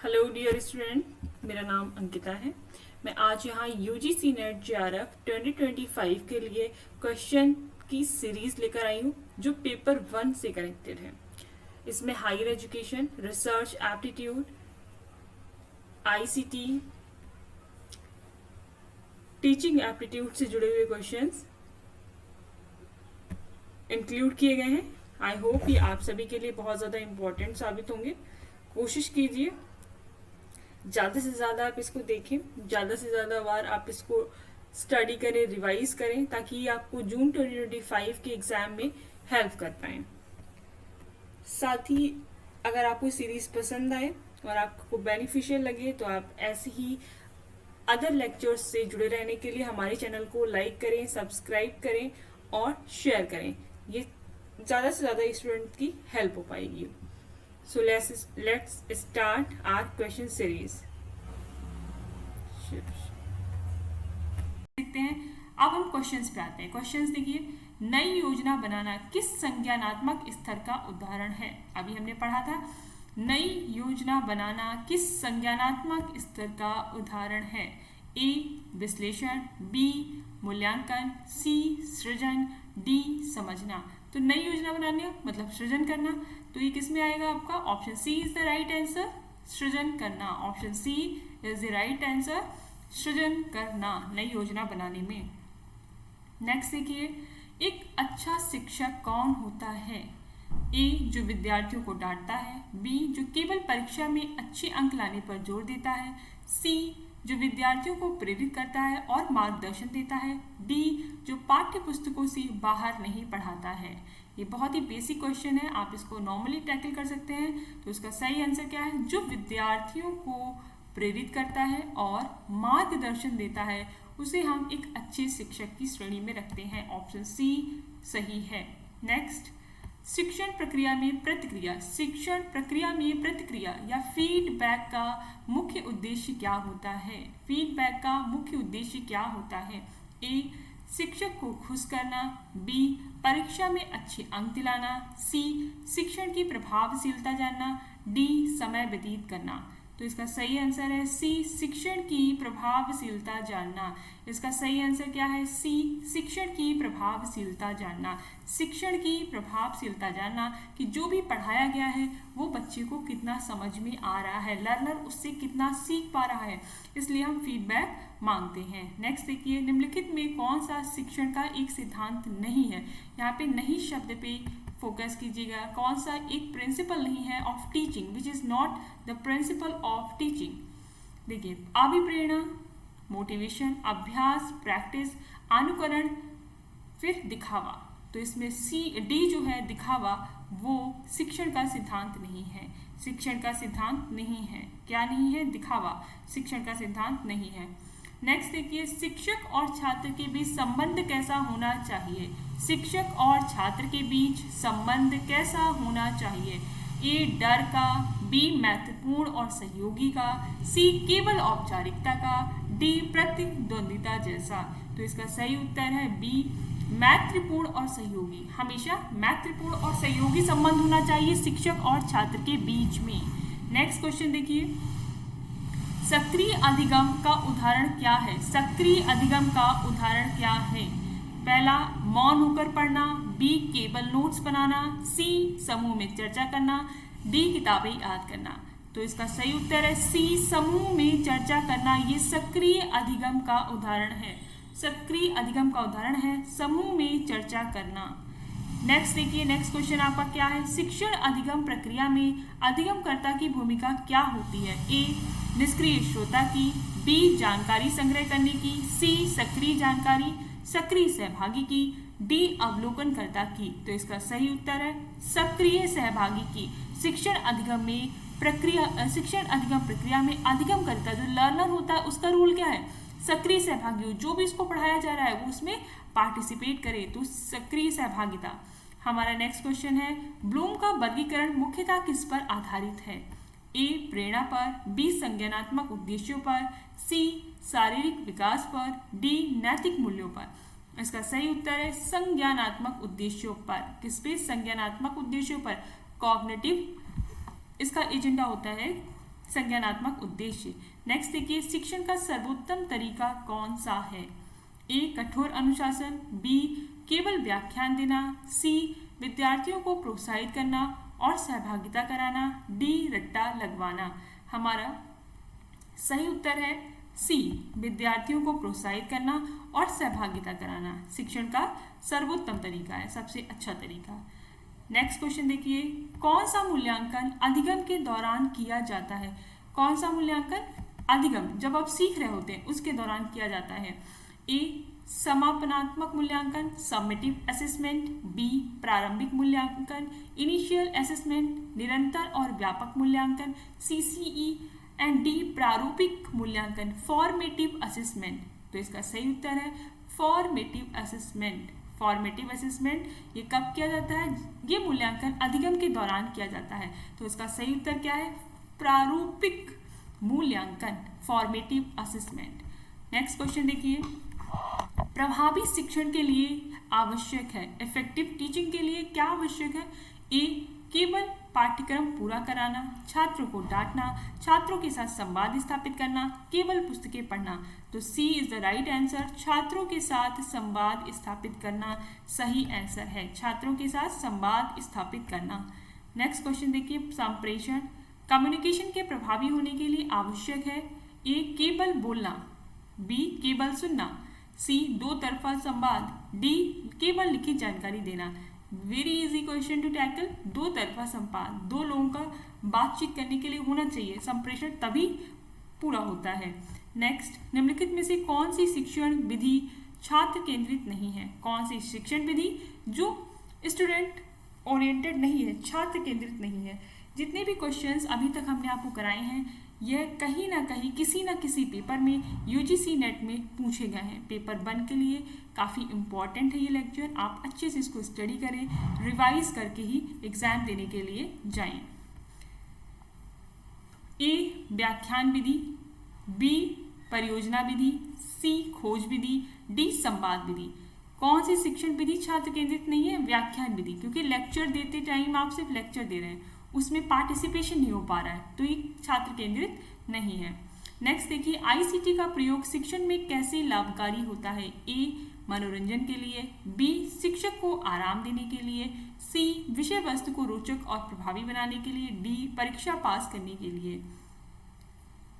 Hello dear student, मेरा नाम अंकिता है। मैं आज यहाँ यूजीसी नेट जेआरएफ 2025 के लिए क्वेश्चन की सीरीज लेकर आई हूँ जो पेपर 1 से कनेक्टेड है। इसमें higher education, research aptitude, ICT, teaching aptitude से जुड़े हुए क्वेश्चंस इंक्लूड किए गए हैं। आई होप ये आप सभी के लिए बहुत ज़्यादा इम्पोर्टेंट साबित होंगे। कोशिश कीजिए ज़्यादा से ज़्यादा आप इसको देखें, ज़्यादा से ज़्यादा बार आप इसको स्टडी करें, रिवाइज करें, ताकि ये आपको जून 2025 के एग्ज़ाम में हेल्प कर पाए। साथ ही अगर आपको सीरीज़ पसंद आए और आपको बेनिफिशियल लगे तो आप ऐसे ही अदर लेक्चर्स से जुड़े रहने के लिए हमारे चैनल को लाइक करें, सब्सक्राइब करें और शेयर करें। ये ज़्यादा से ज़्यादा स्टूडेंट की हेल्प हो पाएगी। So let's start our question series. देखते हैं। अब हम क्वेश्चंस पे आते हैं। क्वेश्चंस देखिए, नई योजना बनाना किस संज्ञानात्मक स्तर का उदाहरण है? अभी हमने पढ़ा था नई योजना बनाना किस संज्ञानात्मक स्तर का उदाहरण है। ए विश्लेषण, बी मूल्यांकन, सी सृजन, डी समझना। तो नई योजना बनाने मतलब सृजन करना, तो ये किस में आएगा आपका? Option C is the right answer, सृजन करना। Option C is the right answer, सृजन करना नई योजना बनाने में। नेक्स्ट देखिए, एक अच्छा शिक्षक कौन होता है? ए जो विद्यार्थियों को डांटता है, बी जो केवल परीक्षा में अच्छे अंक लाने पर जोर देता है, सी जो विद्यार्थियों को प्रेरित करता है और मार्गदर्शन देता है, डी जो पाठ्य पुस्तकों से बाहर नहीं पढ़ाता है। ये बहुत ही बेसिक क्वेश्चन है, आप इसको नॉर्मली टैकल कर सकते हैं। तो इसका सही आंसर क्या है? जो विद्यार्थियों को प्रेरित करता है और मार्गदर्शन देता है उसे हम एक अच्छे शिक्षक की श्रेणी में रखते हैं। ऑप्शन सी सही है। नेक्स्ट, शिक्षण प्रक्रिया में प्रतिक्रिया। शिक्षण प्रक्रिया में प्रतिक्रिया या फीडबैक का मुख्य उद्देश्य क्या होता है? फीडबैक का मुख्य उद्देश्य क्या होता है? ए शिक्षक को खुश करना, बी परीक्षा में अच्छे अंक दिलाना, सी शिक्षण की प्रभावशीलता जानना, डी समय व्यतीत करना। तो इसका सही आंसर है सी शिक्षण की प्रभावशीलता जानना। इसका सही आंसर क्या है? सी शिक्षण की प्रभावशीलता जानना। शिक्षण की प्रभावशीलता जानना कि जो भी पढ़ाया गया है वो बच्चे को कितना समझ में आ रहा है, लर्नर उससे कितना सीख पा रहा है, इसलिए हम फीडबैक मांगते हैं। नेक्स्ट देखिए, निम्नलिखित में कौन सा शिक्षण का एक सिद्धांत नहीं है? यहाँ पे नहीं शब्द पे फोकस कीजिएगा। कौन सा एक प्रिंसिपल नहीं है of teaching, which is not the principle of teaching? देखिए, अभिप्रेरणा, मोटिवेशन, अभ्यास, प्रैक्टिस, अनुकरण, फिर दिखावा। तो इसमें सी डी जो है दिखावा, वो शिक्षण का सिद्धांत नहीं है। शिक्षण का सिद्धांत नहीं है। क्या नहीं है? दिखावा शिक्षण का सिद्धांत नहीं है। नेक्स्ट देखिए, शिक्षक और छात्र के बीच संबंध कैसा होना चाहिए? शिक्षक और छात्र के बीच संबंध कैसा होना चाहिए? ए डर का, बी महत्वपूर्ण और सहयोगी का, सी केवल औपचारिकता का, डी प्रतिद्वंदिता जैसा। तो इसका सही उत्तर है बी मैत्रीपूर्ण और सहयोगी। हमेशा मैत्रीपूर्ण और सहयोगी संबंध होना चाहिए शिक्षक और छात्र के बीच में। नेक्स्ट क्वेश्चन देखिए, सक्रिय अधिगम का उदाहरण क्या है? सक्रिय अधिगम का उदाहरण क्या है? पहला मौन होकर पढ़ना, बी केवल नोट्स बनाना, सी समूह में चर्चा करना, डी किताबें याद करना। तो इसका सही उत्तर है सी समूह में चर्चा करना। ये सक्रिय अधिगम का उदाहरण है। सक्रिय अधिगम का उदाहरण है समूह में चर्चा करना। नेक्स्ट देखिए, नेक्स्ट क्वेश्चन आपका क्या है? शिक्षण अधिगम प्रक्रिया में अधिगमकर्ता की भूमिका क्या होती है? ए निष्क्रिय श्रोता की, बी जानकारी संग्रह करने की, सी सक्रिय जानकारी सक्रिय सहभागी की, डी अवलोकनकर्ता की। तो इसका सही उत्तर है सक्रिय सहभागी की। शिक्षण अधिगम प्रक्रिया में अधिगमकर्ता जो लर्नर होता है उसका रोल क्या है? सक्रिय सहभागी हो, जो भी इसको पढ़ाया जा रहा है वो उसमें पार्टिसिपेट करे, तो सक्रिय सहभागिता। हमारा नेक्स्ट क्वेश्चन है, ब्लूम का वर्गीकरण मुख्यतः किस पर आधारित है? ए प्रेरणा पर, बी संज्ञानात्मक उद्देश्यों पर, सी शारीरिक विकास पर, डी नैतिक मूल्यों पर। इसका सही उत्तर है संज्ञानात्मक उद्देश्यों पर। किस पे? संज्ञानात्मक उद्देश्यों पर। कॉग्निटिव इसका एजेंडा होता है संज्ञानात्मक उद्देश्य। नेक्स्ट देखिए, शिक्षण का सर्वोत्तम तरीका कौन सा है? ए कठोर अनुशासन, बी केवल व्याख्यान देना, सी विद्यार्थियों को प्रोत्साहित करना और सहभागिता कराना, डी रट्टा लगवाना। हमारा सही उत्तर है सी विद्यार्थियों को प्रोत्साहित करना और सहभागिता कराना शिक्षण का सर्वोत्तम तरीका है, सबसे अच्छा तरीका। नेक्स्ट क्वेश्चन देखिए, कौन सा मूल्यांकन अधिगम के दौरान किया जाता है? कौन सा मूल्यांकन अधिगम, जब आप सीख रहे होते हैं उसके दौरान किया जाता है? ए समापनात्मक मूल्यांकन, समेटिव असेसमेंट, बी प्रारंभिक मूल्यांकन, इनिशियल असेसमेंट, निरंतर और व्यापक मूल्यांकन, सीसीई, एंड डी प्रारूपिक मूल्यांकन, फॉर्मेटिव असेसमेंट। तो इसका सही उत्तर है फॉर्मेटिव असेसमेंट। फॉर्मेटिव असेसमेंट ये कब किया जाता है? ये मूल्यांकन अधिगम के दौरान किया जाता है। तो इसका सही उत्तर क्या है? प्रारूपिक मूल्यांकन, फॉर्मेटिव असेसमेंट। नेक्स्ट क्वेश्चन देखिए, प्रभावी शिक्षण के लिए आवश्यक है, इफेक्टिव टीचिंग के लिए क्या आवश्यक है? ए केवल पाठ्यक्रम पूरा कराना, छात्रों को डांटना, छात्रों के साथ संवाद स्थापित करना, केवल पुस्तकें पढ़ना। तो सी इज द राइट आंसर, छात्रों के साथ संवाद स्थापित करना सही आंसर है, छात्रों के साथ संवाद स्थापित करना। नेक्स्ट क्वेश्चन देखिए, संप्रेषण कम्युनिकेशन के प्रभावी होने के लिए आवश्यक है। ए केवल बोलना, बी केवल सुनना, सी दो तरफा संवाद, डी केवल लिखित जानकारी देना। Very easy question to tackle. दो तरफा संवाद, दो लोगों का बातचीत करने के लिए होना चाहिए, संप्रेषण तभी पूरा होता है। नेक्स्ट, निम्नलिखित में से कौन सी शिक्षण विधि छात्र केंद्रित नहीं है? कौन सी शिक्षण विधि जो स्टूडेंट ओरिएंटेड नहीं है, छात्र केंद्रित नहीं है? जितने भी क्वेश्चंस अभी तक हमने आपको कराए हैं यह कहीं ना कहीं किसी ना किसी पेपर में यूजीसी नेट में पूछे गए हैं। पेपर 1 के लिए काफ़ी इम्पॉर्टेंट है ये लेक्चर, आप अच्छे से इसको स्टडी करें, रिवाइज करके ही एग्जाम देने के लिए जाएं। ए व्याख्यान विधि, बी परियोजना विधि, सी खोज विधि, डी संवाद विधि। कौन सी शिक्षण विधि छात्र केंद्रित नहीं है? व्याख्यान विधि, क्योंकि लेक्चर देते टाइम आप सिर्फ लेक्चर दे रहे हैं, उसमें पार्टिसिपेशन नहीं हो पा रहा है, तो ये छात्र केंद्रित नहीं है। नेक्स्ट देखिए, आईसीटी का प्रयोग शिक्षण में कैसे लाभकारी होता है? ए मनोरंजन के लिए, बी शिक्षक को आराम देने के लिए, सी विषय वस्तु को रोचक और प्रभावी बनाने के लिए, डी परीक्षा पास करने के लिए।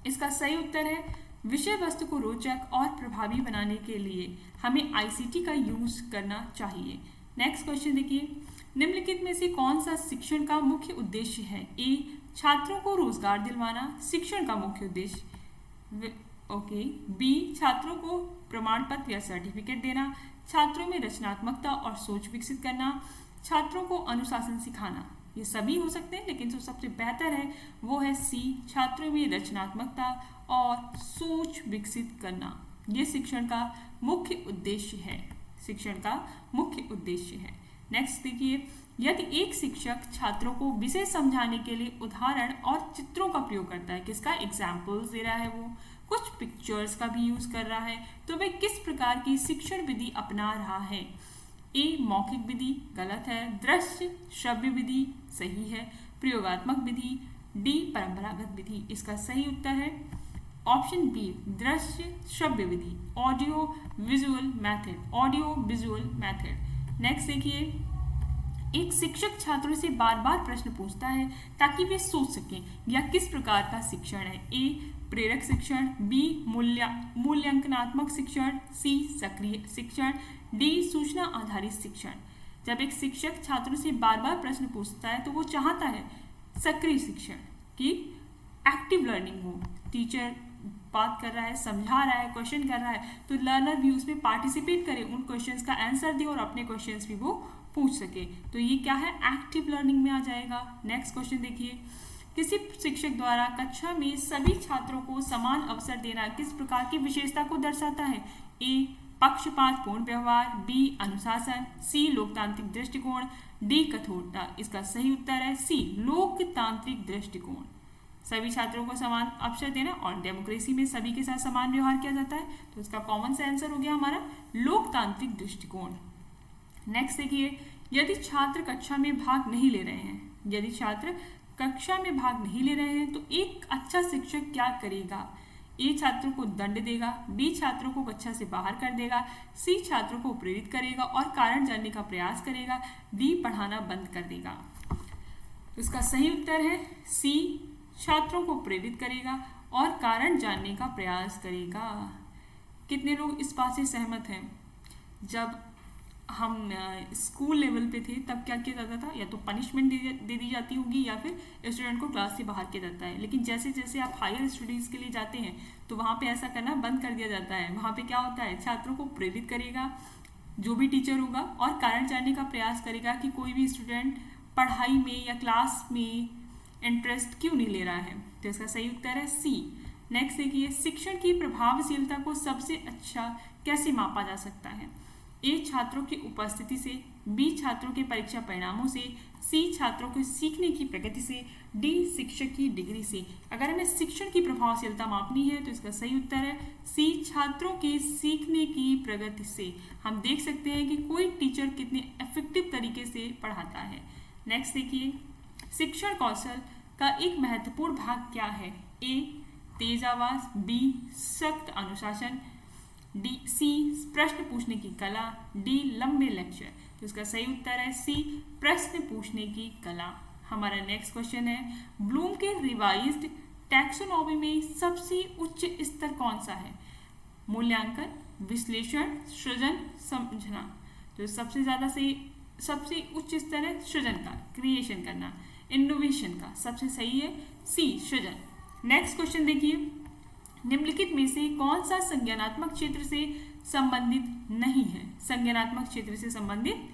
इसका सही उत्तर है विषय वस्तु को रोचक और प्रभावी बनाने के लिए हमें आईसीटी का यूज करना चाहिए। नेक्स्ट क्वेश्चन देखिए, निम्नलिखित में से कौन सा शिक्षण का मुख्य उद्देश्य है? ए छात्रों को रोजगार दिलवाना शिक्षण का मुख्य उद्देश्य, ओके। बी छात्रों को प्रमाण पत्र या सर्टिफिकेट देना, छात्रों में रचनात्मकता और सोच विकसित करना, छात्रों को अनुशासन सिखाना। ये सभी हो सकते हैं, लेकिन जो सबसे बेहतर है वो है सी छात्रों में रचनात्मकता और सोच विकसित करना। ये शिक्षण का मुख्य उद्देश्य है, शिक्षण का मुख्य उद्देश्य है। नेक्स्ट देखिए, यदि एक शिक्षक छात्रों को विषय समझाने के लिए उदाहरण और चित्रों का प्रयोग करता है, किसका एग्जाम्पल्स दे रहा है, वो कुछ पिक्चर्स का भी यूज कर रहा है, तो वह किस प्रकार की शिक्षण विधि अपना रहा है? ए मौखिक विधि, गलत है। दृश्य श्रव्य विधि, सही है। प्रयोगात्मक विधि, डी परंपरागत विधि। इसका सही उत्तर है ऑप्शन बी दृश्य श्रव्य विधि, audio visual method, audio visual method. Next देखिए, एक शिक्षक छात्रों से बार बार प्रश्न पूछता है ताकि वे सोच सकें, यह किस प्रकार का शिक्षण है? ए प्रेरक शिक्षण, बी मूल्यांकनात्मक शिक्षण, सी सक्रिय शिक्षण, डी सूचना आधारित शिक्षण। जब एक शिक्षक छात्रों से बार बार प्रश्न पूछता है तो वो चाहता है सक्रिय शिक्षण की एक्टिव लर्निंग हो, टीचर बात कर रहा है, समझा रहा है, क्वेश्चन कर रहा है, तो लर्नर भी उसमें पार्टिसिपेट करे, उन क्वेश्चंस का आंसर दे और अपने क्वेश्चंस भी वो पूछ सके, तो ये क्या है, एक्टिव लर्निंग में आ जाएगा। नेक्स्ट क्वेश्चन देखिए, किसी शिक्षक द्वारा कक्षा में सभी छात्रों को समान अवसर देना किस प्रकार की विशेषता को दर्शाता है? ए पक्षपात पूर्ण व्यवहार, बी अनुशासन, सी लोकतांत्रिक दृष्टिकोण, डी कठोरता। इसका सही उत्तर है सी लोकतांत्रिक दृष्टिकोण। सभी छात्रों को समान अवसर देना और डेमोक्रेसी में सभी के साथ समान व्यवहार किया जाता है, तो इसका कॉमन सा आंसर हो गया हमारा लोकतांत्रिक दृष्टिकोण। नेक्स्ट देखिए, यदि छात्र कक्षा में भाग नहीं ले रहे हैं, यदि छात्र कक्षा में भाग नहीं ले रहे हैं तो एक अच्छा शिक्षक क्या करेगा? ए छात्रों को दंड देगा, बी छात्रों को कक्षा से बाहर कर देगा, सी छात्रों को प्रेरित करेगा और कारण जानने का प्रयास करेगा, डी पढ़ाना बंद कर देगा। तो इसका सही उत्तर है सी, छात्रों को प्रेरित करेगा और कारण जानने का प्रयास करेगा। कितने लोग इस बात से सहमत हैं? जब हम स्कूल लेवल पे थे तब क्या किया जाता था? या तो पनिशमेंट दे दी जाती होगी या फिर स्टूडेंट को क्लास से बाहर किया जाता है। लेकिन जैसे जैसे आप हायर स्टडीज़ के लिए जाते हैं तो वहाँ पे ऐसा करना बंद कर दिया जाता है। वहाँ पे क्या होता है? छात्रों को प्रेरित करेगा जो भी टीचर होगा और कारण जानने का प्रयास करेगा कि कोई भी स्टूडेंट पढ़ाई में या क्लास में इंटरेस्ट क्यों नहीं ले रहा है। तो इसका सही उत्तर है सी। नेक्स्ट देखिए, शिक्षण की प्रभावशीलता को सबसे अच्छा कैसे मापा जा सकता है? ए छात्रों की उपस्थिति से, बी छात्रों के परीक्षा परिणामों से, सी छात्रों के सीखने की प्रगति से, डी शिक्षक की डिग्री से। अगर हमें शिक्षण की प्रभावशीलता मापनी है तो इसका सही उत्तर है सी, छात्रों के सीखने की प्रगति से। हम देख सकते हैं कि कोई टीचर कितने इफेक्टिव तरीके से पढ़ाता है। नेक्स्ट देखिए, शिक्षण कौशल का एक महत्वपूर्ण भाग क्या है? ए तेज आवाज, बी सख्त अनुशासन, डी सी प्रश्न पूछने की कला, डी लंबे लेक्चर। तो इसका सही उत्तर है सी, प्रश्न पूछने की कला। हमारा नेक्स्ट क्वेश्चन है, ब्लूम के रिवाइज्ड टैक्सोनॉमी में सबसे उच्च स्तर कौन सा है? मूल्यांकन, विश्लेषण, सृजन, समझना। तो सबसे उच्च स्तर है सृजन का, क्रिएशन करना, इनोवेशन का। सबसे सही है सी, सृजन। नेक्स्ट क्वेश्चन देखिए, निम्नलिखित में से कौन सा संज्ञानात्मक क्षेत्र से संबंधित नहीं है? संज्ञानात्मक क्षेत्र से संबंधित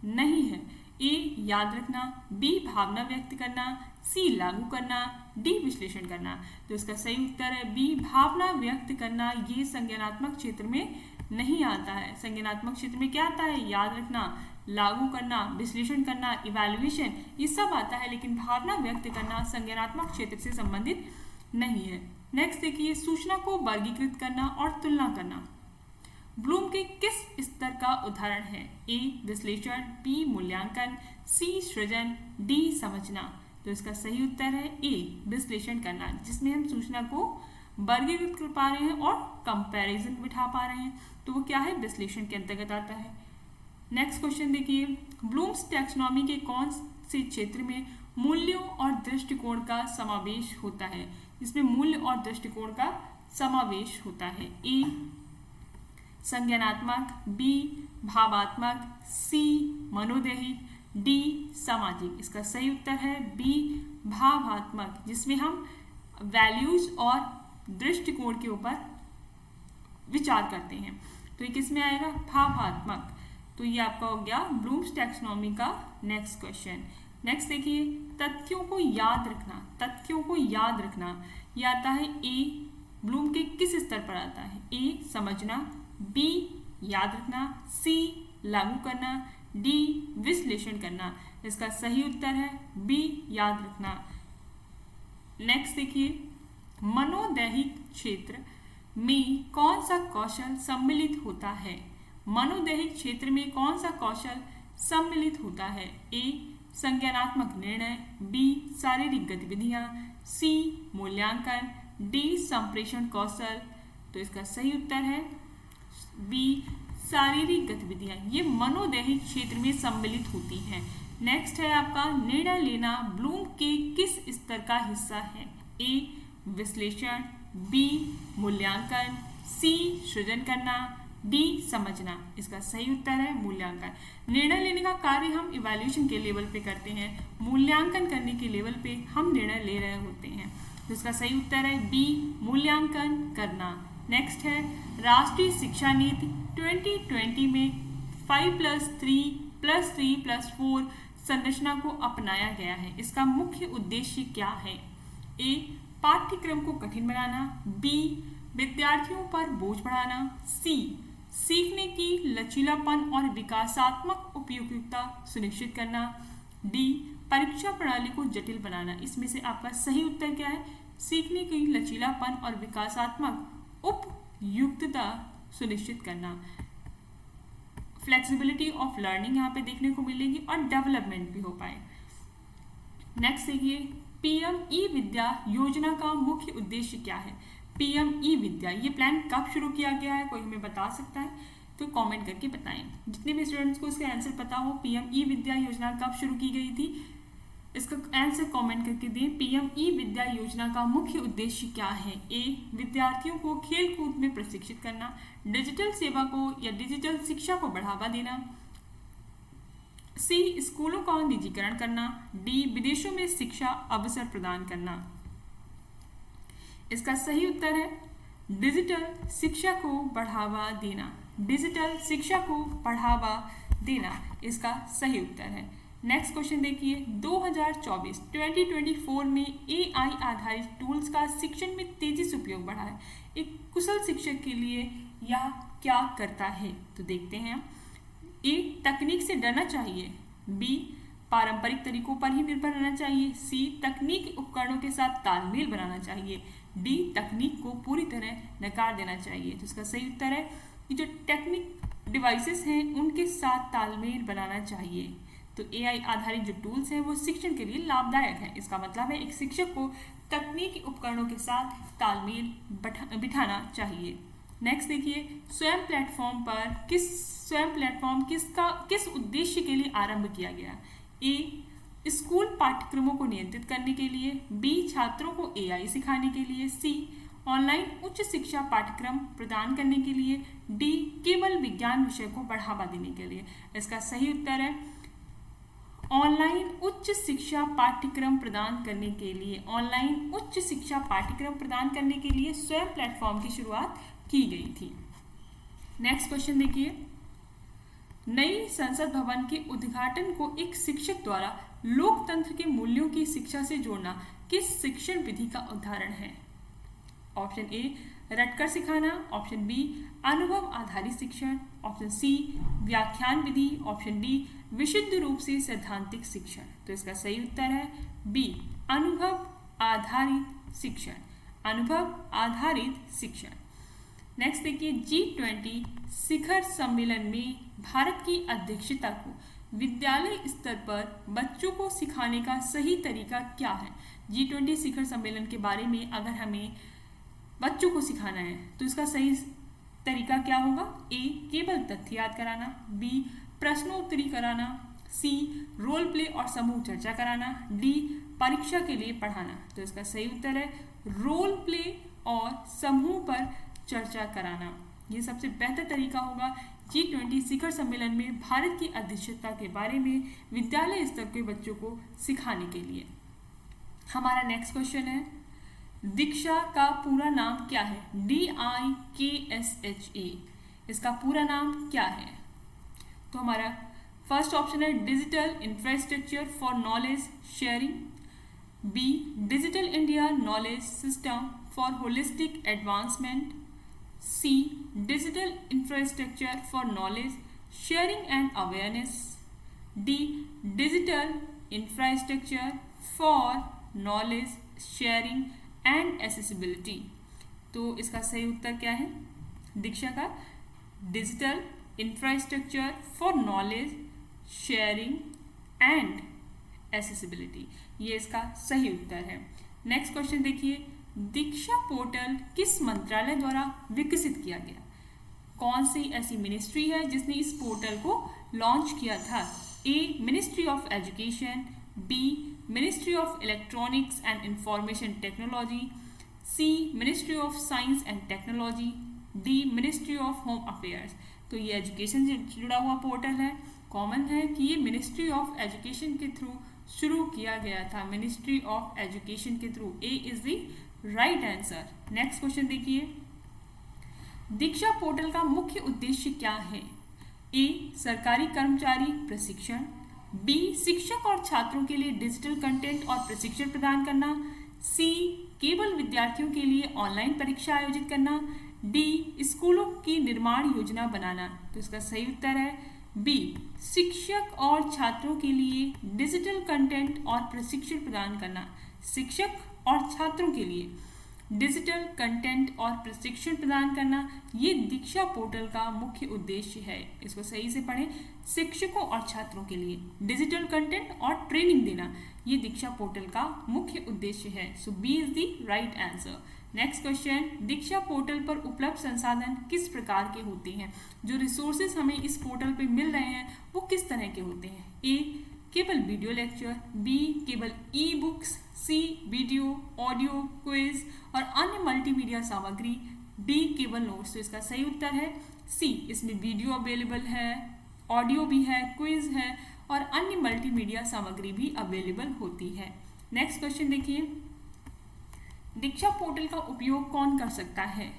नहीं है। ए याद रखना, बी भावना व्यक्त करना, सी लागू करना, डी विश्लेषण करना। तो इसका सही उत्तर है बी, भावना व्यक्त करना। ये संज्ञानात्मक क्षेत्र में नहीं आता है। संज्ञानात्मक क्षेत्र में क्या आता है? याद रखना, लागू करना, विश्लेषण करना, इवैल्यूएशन, ये सब आता है, लेकिन भावना व्यक्त करना संज्ञानात्मक क्षेत्र से संबंधित नहीं है। नेक्स्ट देखिए, सूचना को वर्गीकृत करना और तुलना करना ब्लूम के किस स्तर का उदाहरण है? ए विश्लेषण, बी मूल्यांकन, सी सृजन, डी समझना। तो इसका सही उत्तर है ए विश्लेषण करना, जिसमें हम सूचना को वर्गीकृत कर पा रहे हैं और कंपैरिजन बिठा पा रहे हैं। तो वो क्या है? विश्लेषण के अंतर्गत आता है। नेक्स्ट क्वेश्चन देखिए, ब्लूम्स टैक्सोनॉमी के कौन से क्षेत्र में मूल्यों और दृष्टिकोण का समावेश होता है? इसमें मूल्य और दृष्टिकोण का समावेश होता है। ए संज्ञानात्मक, बी भावात्मक, सी मनोदैहिक, डी सामाजिक। इसका सही उत्तर है बी भावात्मक, जिसमें हम वैल्यूज और दृष्टिकोण के ऊपर विचार करते हैं। तो ये किस में आएगा? भावात्मक। तो ये आपका हो गया ब्लूम्स टैक्सोनॉमी का नेक्स्ट क्वेश्चन। नेक्स्ट देखिए, तथ्यों को याद रखना। तथ्यों को याद रखना यह आता है ए, ब्लूम के किस स्तर पर आता है? ए समझना, बी याद रखना, सी लागू करना, डी विश्लेषण करना। इसका सही उत्तर है बी याद रखना। नेक्स्ट देखिए, मनोदैहिक क्षेत्र में कौन सा कौशल सम्मिलित होता है? मनोदैहिक क्षेत्र में कौन सा कौशल सम्मिलित होता है? ए संज्ञानात्मक निर्णय, बी शारीरिक गतिविधियां, सी मूल्यांकन, डी संप्रेषण कौशल। तो इसका सही उत्तर है बी शारीरिक गतिविधियां। ये मनोदैहिक क्षेत्र में सम्मिलित होती हैं। नेक्स्ट है आपका निर्णय लेना ब्लूम के किस स्तर का हिस्सा है? ए विश्लेषण, बी मूल्यांकन, सी सृजन करना, डी समझना। इसका सही उत्तर है मूल्यांकन। निर्णय लेने का कार्य हम इवैल्यूएशन के लेवल पे करते हैं, मूल्यांकन करने के लेवल पे हम निर्णय ले रहे होते हैं। तो इसका सही उत्तर है बी मूल्यांकन करना। नेक्स्ट है, राष्ट्रीय शिक्षा नीति 2020 में 5+3+3+4 संरचना को अपनाया गया है। इसका मुख्य उद्देश्य क्या है? ए पाठ्यक्रम को कठिन बनाना, बी विद्यार्थियों पर बोझ बढ़ाना, सी सीखने की लचीलापन और विकासात्मक उपयोगिता सुनिश्चित करना, डी परीक्षा प्रणाली को जटिल बनाना। इसमें से आपका सही उत्तर क्या है? सीखने की लचीलापन और विकासात्मक उपयुक्तता सुनिश्चित करना। फ्लेक्सिबिलिटी ऑफ लर्निंग यहाँ पे देखने को मिलेगी और डेवलपमेंट भी हो पाए। नेक्स्ट देखिए, पीएम ई विद्या योजना का मुख्य उद्देश्य क्या है? पीएम ई विद्या ये प्लान कब शुरू किया गया है, कोई हमें बता सकता है तो कमेंट करके बताएं। जितने भी स्टूडेंट्स को इसका आंसर पता हो पीएम ई विद्या योजना कब शुरू की गई थी, इसका आंसर कमेंट करके दें। पीएम ई विद्या योजना का मुख्य उद्देश्य क्या है? ए, विद्यार्थियों को खेल कूद में प्रशिक्षित करना, डिजिटल सेवा को या डिजिटल शिक्षा को बढ़ावा देना, सी, स्कूलों का निजीकरण करना, डी, विदेशों में शिक्षा अवसर प्रदान करना। इसका सही उत्तर है डिजिटल शिक्षा को बढ़ावा देना। डिजिटल शिक्षा को बढ़ावा देना इसका सही उत्तर है। नेक्स्ट क्वेश्चन देखिए, 2024 में एआई आधारित टूल्स का शिक्षण में तेजी से उपयोग बढ़ा है। एक कुशल शिक्षक के लिए यह क्या करता है? तो देखते हैं। ए, तकनीक से डरना चाहिए, बी, पारंपरिक तरीकों पर ही निर्भर रहना चाहिए, सी, तकनीकी उपकरणों के साथ तालमेल बनाना चाहिए, डी, तकनीक को पूरी तरह नकार देना चाहिए। तो इसका सही उत्तर है कि जो टेक्निक डिवाइसेस हैं उनके साथ तालमेल बनाना चाहिए। तो एआई आधारित जो टूल्स हैं वो शिक्षण के लिए लाभदायक हैं। इसका मतलब है एक शिक्षक को तकनीकी उपकरणों के साथ तालमेल बिठाना चाहिए। नेक्स्ट देखिए, स्वयं प्लेटफॉर्म किस उद्देश्य के लिए आरंभ किया गया? ए, स्कूल पाठ्यक्रमों को नियंत्रित करने के लिए, बी, छात्रों को एआई सिखाने के लिए, सी, ऑनलाइन उच्च शिक्षा पाठ्यक्रम प्रदान करने के लिए, डी, केवल विज्ञान विषय को बढ़ावा देने के लिए। इसका सही उत्तर है ऑनलाइन उच्च शिक्षा पाठ्यक्रम प्रदान करने के लिए। ऑनलाइन उच्च शिक्षा पाठ्यक्रम प्रदान करने के लिए स्वयं प्लेटफॉर्म की शुरुआत की गई थी। नेक्स्ट क्वेश्चन देखिए, नई संसद भवन के उद्घाटन को एक शिक्षक द्वारा लोकतंत्र के मूल्यों की शिक्षा से जोड़ना किस शिक्षण विधि का उदाहरण है? ऑप्शन ए, रटकर सिखाना, ऑप्शन बी, अनुभव आधारित शिक्षण, ऑप्शन सी, व्याख्यान विधि, ऑप्शन डी, विशुद्ध रूप से सैद्धांतिक शिक्षण। तो इसका सही उत्तर है बी, अनुभव आधारित शिक्षण। अनुभव आधारित शिक्षण। नेक्स्ट देखिए, G20 शिखर सम्मेलन में भारत की अध्यक्षता को विद्यालय स्तर पर बच्चों को सिखाने का सही तरीका क्या है? G20 शिखर सम्मेलन के बारे में अगर हमें बच्चों को सिखाना है तो इसका सही तरीका क्या होगा? ए, केवल तथ्य याद कराना, बी, प्रश्नोत्तरी कराना, सी, रोल प्ले और समूह चर्चा कराना, डी, परीक्षा के लिए पढ़ाना। तो इसका सही उत्तर है रोल प्ले और समूह पर चर्चा कराना। ये सबसे बेहतर तरीका होगा G20 शिखर सम्मेलन में भारत की अध्यक्षता के बारे में विद्यालय स्तर के बच्चों को सिखाने के लिए। हमारा नेक्स्ट क्वेश्चन है, दीक्षा का पूरा नाम क्या है? DIKSHA, इसका पूरा नाम क्या है? तो हमारा फर्स्ट ऑप्शन है digital infrastructure for knowledge sharing, B, digital India knowledge system for holistic advancement, C, digital infrastructure for knowledge sharing and awareness, D, digital infrastructure for knowledge sharing and accessibility. तो इसका सही उत्तर क्या है? दीक्षा का digital infrastructure for knowledge sharing and accessibility, ये इसका सही उत्तर है। नेक्स्ट क्वेश्चन देखिए, दीक्षा पोर्टल किस मंत्रालय द्वारा विकसित किया गया? कौन सी ऐसी मिनिस्ट्री है जिसने इस पोर्टल को लॉन्च किया था? A, ministry of education, B, ministry of electronics and information technology, C, ministry of science and technology, D, ministry of home affairs. तो ये एजुकेशन से जुड़ा हुआ पोर्टल है। कॉमन है कि ये मिनिस्ट्री ऑफ एजुकेशन के थ्रू शुरू किया गया था। मिनिस्ट्री ऑफ एजुकेशन के through. A is the right answer. Next question देखिए, दीक्षा पोर्टल का मुख्य उद्देश्य क्या है? ए, सरकारी कर्मचारी प्रशिक्षण, बी, शिक्षक और छात्रों के लिए डिजिटल कंटेंट और प्रशिक्षण प्रदान करना, सी, केवल विद्यार्थियों के लिए ऑनलाइन परीक्षा आयोजित करना, डी, स्कूलों की निर्माण योजना बनाना। तो इसका सही उत्तर है बी, शिक्षक और छात्रों के लिए डिजिटल कंटेंट और प्रशिक्षण प्रदान करना। शिक्षक और छात्रों के लिए डिजिटल कंटेंट और प्रशिक्षण प्रदान करना, ये दीक्षा पोर्टल का मुख्य उद्देश्य है। इसको सही से पढ़ें। शिक्षकों और छात्रों के लिए डिजिटल कंटेंट और ट्रेनिंग देना, ये दीक्षा पोर्टल का मुख्य उद्देश्य है। So B is the right answer. Next question, Diksha portal पर उपलब्ध संसाधन किस प्रकार के होते हैं? जो रिसोर्सेज हमें इस पोर्टल पे मिल रहे हैं वो किस तरह के होते हैं? ए, केवल वीडियो लेक्चर, बी, केवल ई बुक्स, सी, वीडियो, ऑडियो, क्विज और अन्य मल्टीमीडिया सामग्री, डी, केवल नोट्स। तो इसका सही उत्तर है सी, इसमें वीडियो अवेलेबल है, ऑडियो भी है, क्विज है और अन्य मल्टीमीडिया सामग्री भी अवेलेबल होती है। नेक्स्ट क्वेश्चन देखिए, दीक्षा पोर्टल का उपयोग कौन कर सकता है?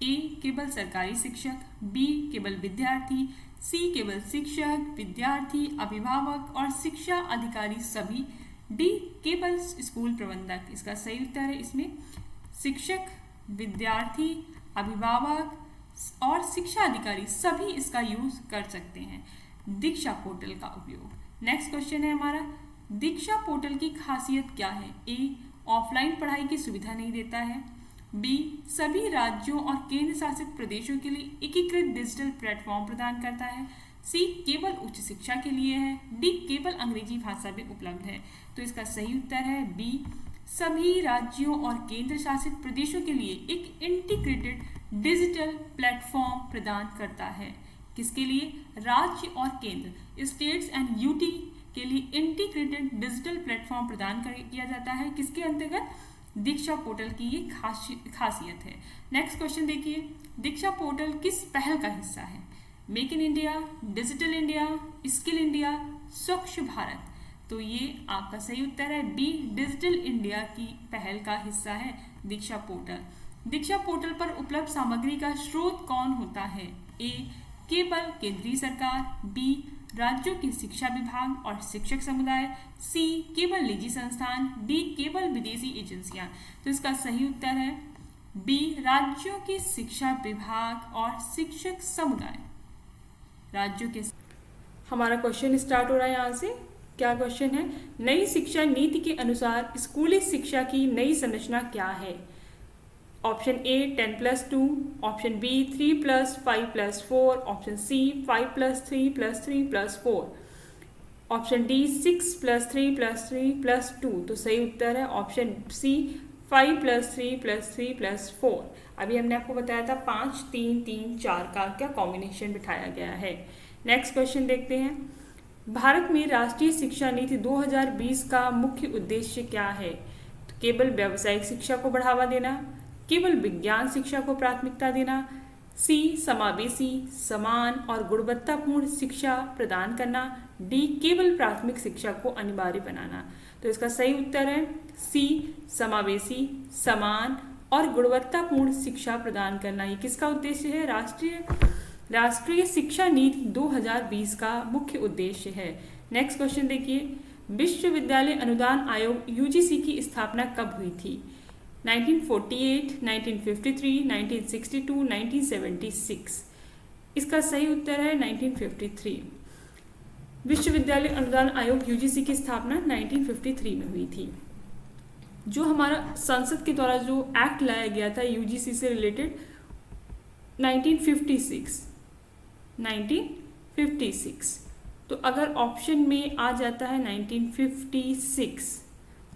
ए, केवल सरकारी शिक्षक, बी, केवल विद्यार्थी, सी, केवल शिक्षक, विद्यार्थी, अभिभावक और शिक्षा अधिकारी सभी, डी, केवल स्कूल प्रबंधक। इसका सही उत्तर है इसमें शिक्षक, विद्यार्थी, अभिभावक और शिक्षा अधिकारी सभी इसका यूज कर सकते हैं, दीक्षा पोर्टल का उपयोग। नेक्स्ट क्वेश्चन है हमारा, दीक्षा पोर्टल की खासियत क्या है? ए, ऑफलाइन पढ़ाई की सुविधा नहीं देता है, बी, सभी राज्यों और केंद्र शासित प्रदेशों के लिए एकीकृत डिजिटल प्लेटफॉर्म प्रदान करता है, सी, केवल उच्च शिक्षा के लिए है, डी, केवल अंग्रेजी भाषा में उपलब्ध है। तो इसका सही उत्तर है बी, सभी राज्यों और केंद्र शासित प्रदेशों के लिए एक इंटीग्रेटेड डिजिटल प्लेटफॉर्म प्रदान करता है। किसके लिए? राज्य और केंद्र, स्टेट्स एंड यूटी के लिए इंटीग्रेटेड डिजिटल प्लेटफॉर्म प्रदान किया जाता है। किसके अंतर्गत? दीक्षा पोर्टल की ये खासियत है। नेक्स्ट क्वेश्चन देखिए, दीक्षा पोर्टल किस पहल का हिस्सा है? Make in India, digital India, skill India, स्वच्छ भारत। तो ये आपका सही उत्तर है बी, डिजिटल इंडिया की पहल का हिस्सा है दीक्षा पोर्टल। दीक्षा पोर्टल पर उपलब्ध सामग्री का स्रोत कौन होता है? ए, केवल केंद्रीय सरकार, बी, राज्यों के शिक्षा विभाग और शिक्षक समुदाय, सी, केवल निजी संस्थान, डी, केवल विदेशी एजेंसियां। तो इसका सही उत्तर है बी, राज्यों के शिक्षा विभाग और शिक्षक समुदाय। राज्यों के हमारा क्वेश्चन स्टार्ट हो रहा है यहाँ से। क्या क्वेश्चन है? नई शिक्षा नीति के अनुसार स्कूली शिक्षा की नई संरचना क्या है? Option A 10+2, option B 3+5+4, option C 5+3+3+4, option D 6+3+3+2। तो सही उत्तर है ऑप्शन सी 5+3+3+4। अभी हमने आपको बताया था 5, 3, 3, 4 का क्या कॉम्बिनेशन बिठाया गया है। नेक्स्ट क्वेश्चन देखते हैं, भारत में राष्ट्रीय शिक्षा नीति 2020 का मुख्य उद्देश्य क्या है? तो केवल व्यावसायिक शिक्षा को बढ़ावा देना, केवल विज्ञान शिक्षा को प्राथमिकता देना, सी, समावेशी, समान और गुणवत्तापूर्ण शिक्षा प्रदान करना, डी, केवल प्राथमिक शिक्षा को अनिवार्य बनाना। तो इसका सही उत्तर है सी, समावेशी, समान और गुणवत्तापूर्ण शिक्षा प्रदान करना। ये किसका उद्देश्य है? राष्ट्रीय शिक्षा नीति 2020 का मुख्य उद्देश्य है। नेक्स्ट क्वेश्चन देखिए, विश्वविद्यालय अनुदान आयोग यूजीसी की स्थापना कब हुई थी? 1948, 1953, 1962, 1976। इसका सही उत्तर है 1953। विश्वविद्यालय अनुदान आयोग यूजीसी की स्थापना 1953 में हुई थी। जो हमारा संसद के द्वारा जो एक्ट लाया गया था यूजीसी से रिलेटेड 1956। तो अगर ऑप्शन में आ जाता है 1956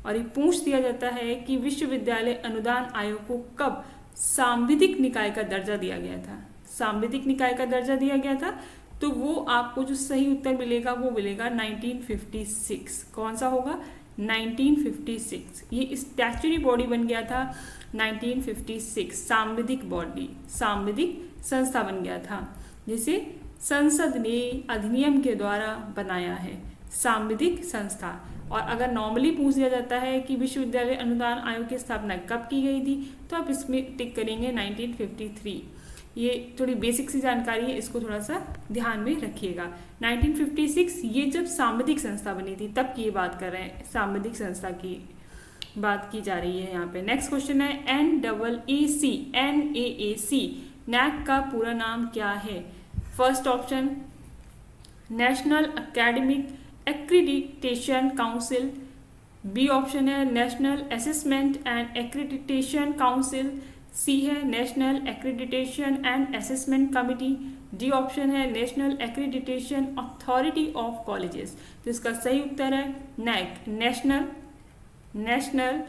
और ये पूछ दिया जाता है कि विश्वविद्यालय अनुदान आयोग को कब सांविधिक निकाय का दर्जा दिया गया था, सांविधिक निकाय का दर्जा दिया गया था, तो वो आपको जो सही उत्तर मिलेगा वो मिलेगा 1956। कौन सा होगा? 1956। ये स्टैच्यूटरी बॉडी बन गया था 1956, सांविधिक बॉडी, सांविधिक संस्था बन गया था जिसे संसद ने अधिनियम के द्वारा बनाया है, सांविधिक संस्था। और अगर नॉर्मली पूछ दिया जाता है कि विश्वविद्यालय अनुदान आयोग की स्थापना कब की गई थी, तो आप इसमें टिक करेंगे 1953। ये थोड़ी बेसिक सी जानकारी है, इसको थोड़ा सा ध्यान में रखिएगा। 1956 ये जब सांविधिक संस्था बनी थी तब की ये बात कर रहे हैं, सांविधिक संस्था की बात की जा रही है यहाँ पे। नेक्स्ट क्वेश्चन है NAAC नैक का पूरा नाम क्या है? First option national academic accreditation council, B option है national assessment and accreditation council, सी है national accreditation and assessment committee, D option है national accreditation authority of colleges. तो इसका सही उत्तर है NAAC, national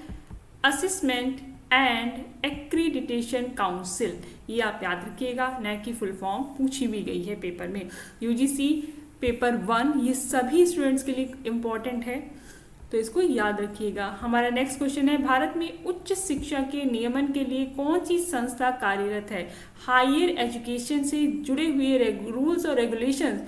assessment and accreditation council. ये आप याद रखिएगा, नैक की फुल फॉर्म पूछी भी गई है पेपर में। यूजीसी पेपर 1 ये सभी स्टूडेंट्स के लिए इम्पॉर्टेंट है, तो इसको याद रखिएगा। हमारा नेक्स्ट क्वेश्चन है भारत में उच्च शिक्षा के नियमन के लिए कौन सी संस्था कार्यरत है? हायर एजुकेशन से जुड़े हुए रूल्स और रेगुलेशंस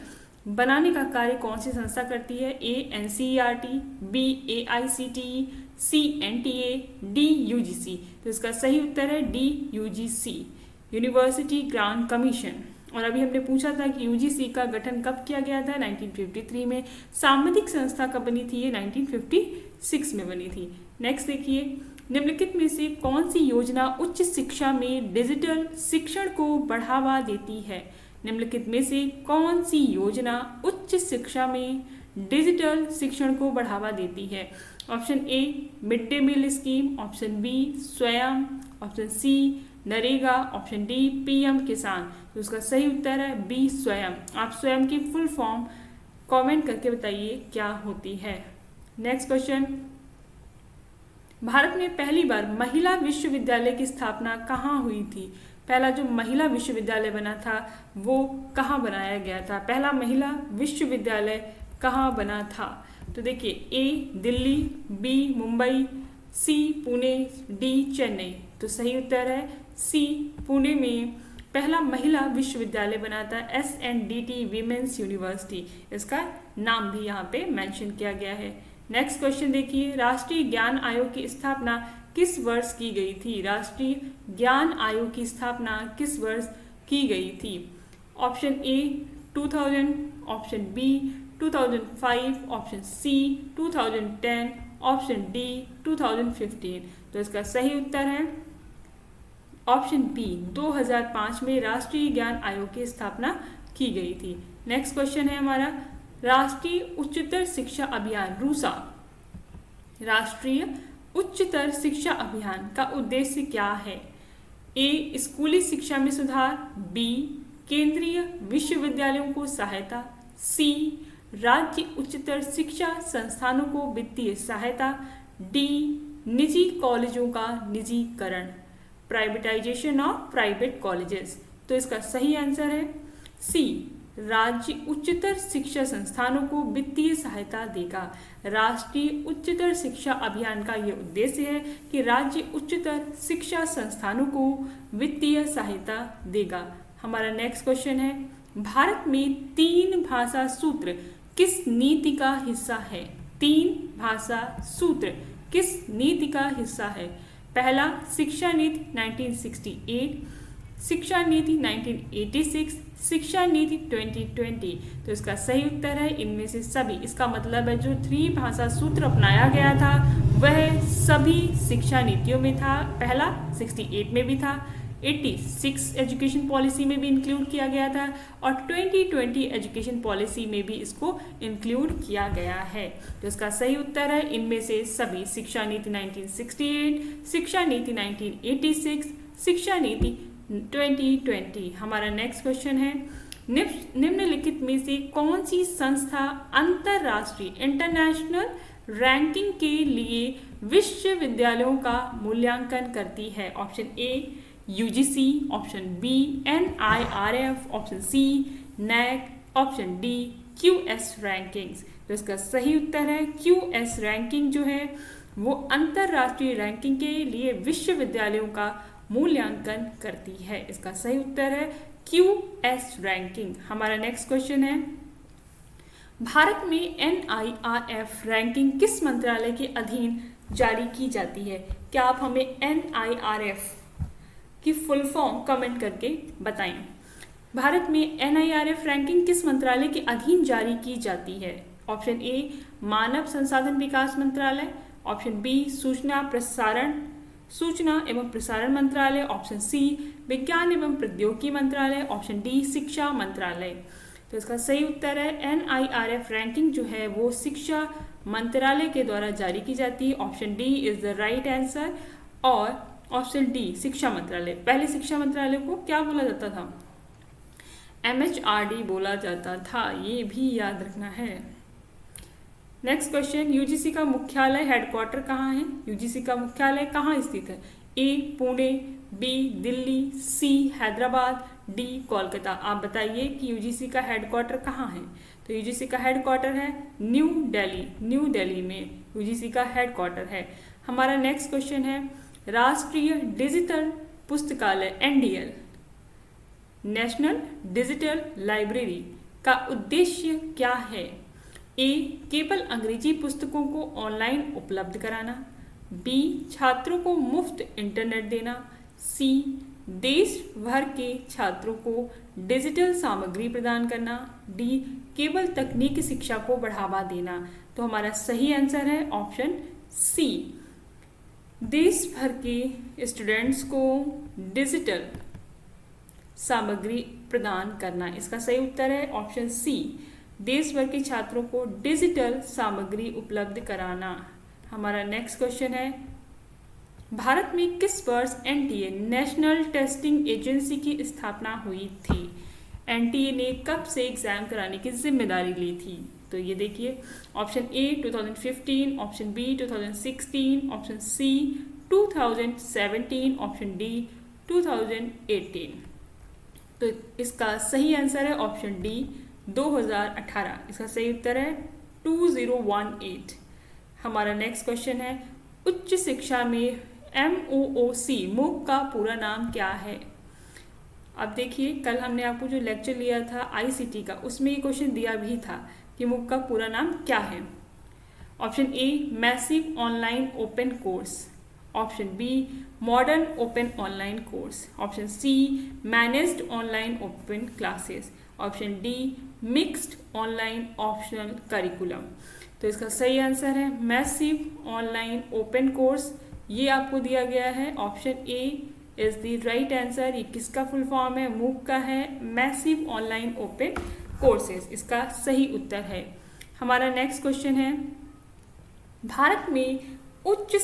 बनाने का कार्य कौन सी संस्था करती है? ए एनसीईआरटी, बी एआईसीटीई, सी एनटीए, डी यूजीसी। तो इसका सही उत्तर है D UGC, university grant commission. और अभी हमने पूछा था कि यूजीसी का गठन कब किया गया था? 1953 में। सामाजिक संस्था कब बनी थी? ये 1956 में बनी थी। नेक्स्ट देखिए, निम्नलिखित में से कौन सी योजना उच्च शिक्षा में डिजिटल शिक्षण को बढ़ावा देती है? निम्नलिखित में से कौन सी योजना उच्च शिक्षा में डिजिटल शिक्षण को बढ़ावा देती है? Option A mid day meal scheme, option B Swayam, option C NREGA, option D PM Kisan. तो उसका सही उत्तर है बी स्वयं। आप स्वयं की फुल फॉर्म कमेंट करके बताइए क्या होती है। नेक्स्ट क्वेश्चन, भारत में पहली बार महिला विश्वविद्यालय की स्थापना कहाँ हुई थी? पहला जो महिला विश्वविद्यालय बना था वो कहाँ बनाया गया था? पहला महिला विश्वविद्यालय कहाँ बना था? तो देखिए, ए दिल्ली, बी मुंबई, सी पुणे, डी चेन्नई। तो सही उत्तर है सी पुणे में पहला महिला विश्वविद्यालय बना था, SNDT वीमेंस यूनिवर्सिटी। इसका नाम भी यहाँ पे मेंशन किया गया है। नेक्स्ट क्वेश्चन देखिए, राष्ट्रीय ज्ञान आयोग की स्थापना किस वर्ष की गई थी? राष्ट्रीय ज्ञान आयोग की स्थापना किस वर्ष की गई थी? Option A 2000, option B 2005, option C 2010, option D 2015। तो इसका सही उत्तर है ऑप्शन बी 2005 में राष्ट्रीय ज्ञान आयोग की स्थापना की गई थी। नेक्स्ट क्वेश्चन है हमारा, राष्ट्रीय उच्चतर शिक्षा अभियान रूसा, राष्ट्रीय उच्चतर शिक्षा अभियान का उद्देश्य क्या है? ए स्कूली शिक्षा में सुधार, बी केंद्रीय विश्वविद्यालयों को सहायता, सी राज्य उच्चतर शिक्षा संस्थानों को वित्तीय सहायता, डी निजी कॉलेजों का निजीकरण, प्राइवेटाइजेशन ऑफ प्राइवेट कॉलेजेस। तो इसका सही आंसर है सी राज्य उच्चतर शिक्षा संस्थानों को वित्तीय सहायता देगा। राष्ट्रीय उच्चतर शिक्षा अभियान का यह उद्देश्य है कि राज्य उच्चतर शिक्षा संस्थानों को वित्तीय सहायता देगा। हमारा नेक्स्ट क्वेश्चन है, भारत में 3 भाषा सूत्र किस नीति का हिस्सा है? 3 भाषा सूत्र किस नीति का हिस्सा है? पहला शिक्षा नीति 1968, शिक्षा नीति 1986, शिक्षा नीति 2020। तो इसका सही उत्तर है इनमें से सभी। इसका मतलब है जो 3 भाषा सूत्र अपनाया गया था वह सभी शिक्षा नीतियों में था। पहला 68 में भी था, 86 एजुकेशन पॉलिसी में भी इंक्लूड किया गया था और 2020 एजुकेशन पॉलिसी में भी इसको इंक्लूड किया गया है। तो इसका सही उत्तर है इनमें से सभी। शिक्षा नीति 1968, शिक्षा नीति 1986, शिक्षा नीति 2020। हमारा नेक्स्ट क्वेश्चन है, निम्नलिखित में से कौन सी संस्था अंतरराष्ट्रीय इंटरनेशनल रैंकिंग के लिए विश्वविद्यालयों का मूल्यांकन करती है? Option A UGC, option B NIRF, option C NAAC, option D QS rankings. तो इसका सही उत्तर है QS रैंकिंग जो है वो अंतरराष्ट्रीय रैंकिंग के लिए विश्वविद्यालयों का मूल्यांकन करती है। इसका सही उत्तर है QS रैंकिंग। हमारा नेक्स्ट क्वेश्चन है, भारत में NIRF रैंकिंग किस मंत्रालय के अधीन जारी की जाती है? क्या आप हमें NIRF की फुल फॉर्म कमेंट करके बताएं। भारत में NIRF रैंकिंग किस मंत्रालय के अधीन जारी की जाती है? ऑप्शन ए मानव संसाधन विकास मंत्रालय, ऑप्शन बी सूचना एवं प्रसारण मंत्रालय, ऑप्शन सी विज्ञान एवं प्रौद्योगिकी मंत्रालय, ऑप्शन डी शिक्षा मंत्रालय। तो इसका सही उत्तर है NIRF रैंकिंग जो है वो शिक्षा मंत्रालय के द्वारा जारी की जाती है। Option D is the right answer. और ऑप्शन डी शिक्षा मंत्रालय। पहले शिक्षा मंत्रालय को क्या बोला जाता था? MHRD बोला जाता था, ये भी याद रखना है। नेक्स्ट क्वेश्चन, यूजीसी का मुख्यालय हेडक्वार्टर कहाँ है? यूजीसी का मुख्यालय कहाँ स्थित है? ए पुणे, बी दिल्ली, सी हैदराबाद, डी कोलकाता। आप बताइए कि यूजीसी का हेडक्वार्टर कहाँ है? तो यूजीसी का हेडक्वार्टर है न्यू दिल्ली। न्यू दिल्ली में यूजीसी का हेडक्वार्टर है। हमारा नेक्स्ट क्वेश्चन है, राष्ट्रीय डिजिटल पुस्तकालय NDL, नेशनल डिजिटल लाइब्रेरी का उद्देश्य क्या है? ए केवल अंग्रेजी पुस्तकों को ऑनलाइन उपलब्ध कराना, बी छात्रों को मुफ्त इंटरनेट देना, सी देश भर के छात्रों को डिजिटल सामग्री प्रदान करना, डी केवल तकनीकी शिक्षा को बढ़ावा देना। तो हमारा सही आंसर है ऑप्शन सी, देश भर के स्टूडेंट्स को डिजिटल सामग्री प्रदान करना। इसका सही उत्तर है ऑप्शन सी, देश भर के छात्रों को डिजिटल सामग्री उपलब्ध कराना। हमारा नेक्स्ट क्वेश्चन है, भारत में किस वर्ष NTA नेशनल टेस्टिंग एजेंसी की स्थापना हुई थी? NTA ने कब से एग्जाम कराने की जिम्मेदारी ली थी? तो ये देखिए, option A 2015, option B 2016, option C 2017, option D 2018। तो इसका सही आंसर है ऑप्शन डी 2018। इसका सही उत्तर है 2018। हमारा नेक्स्ट क्वेश्चन है, उच्च शिक्षा में MOOC मूक का पूरा नाम क्या है? अब देखिए, कल हमने आपको जो लेक्चर लिया था ICT का, उसमें ये क्वेश्चन दिया भी था कि मूक का पूरा नाम क्या है। Option A massive online open course, option B modern open online course, option C managed online open classes, option D mixed online optional curriculum. तो इसका सही आंसर है मैसिव ऑनलाइन ओपन कोर्स। ये आपको दिया गया है, option A is the right answer. ये किसका फुल फॉर्म है? मूक का है, मैसिव ऑनलाइन ओपन कोर्सेज इसका सही उत्तर है। हमारा नेक्स्ट क्वेश्चन है, भारत में उच्च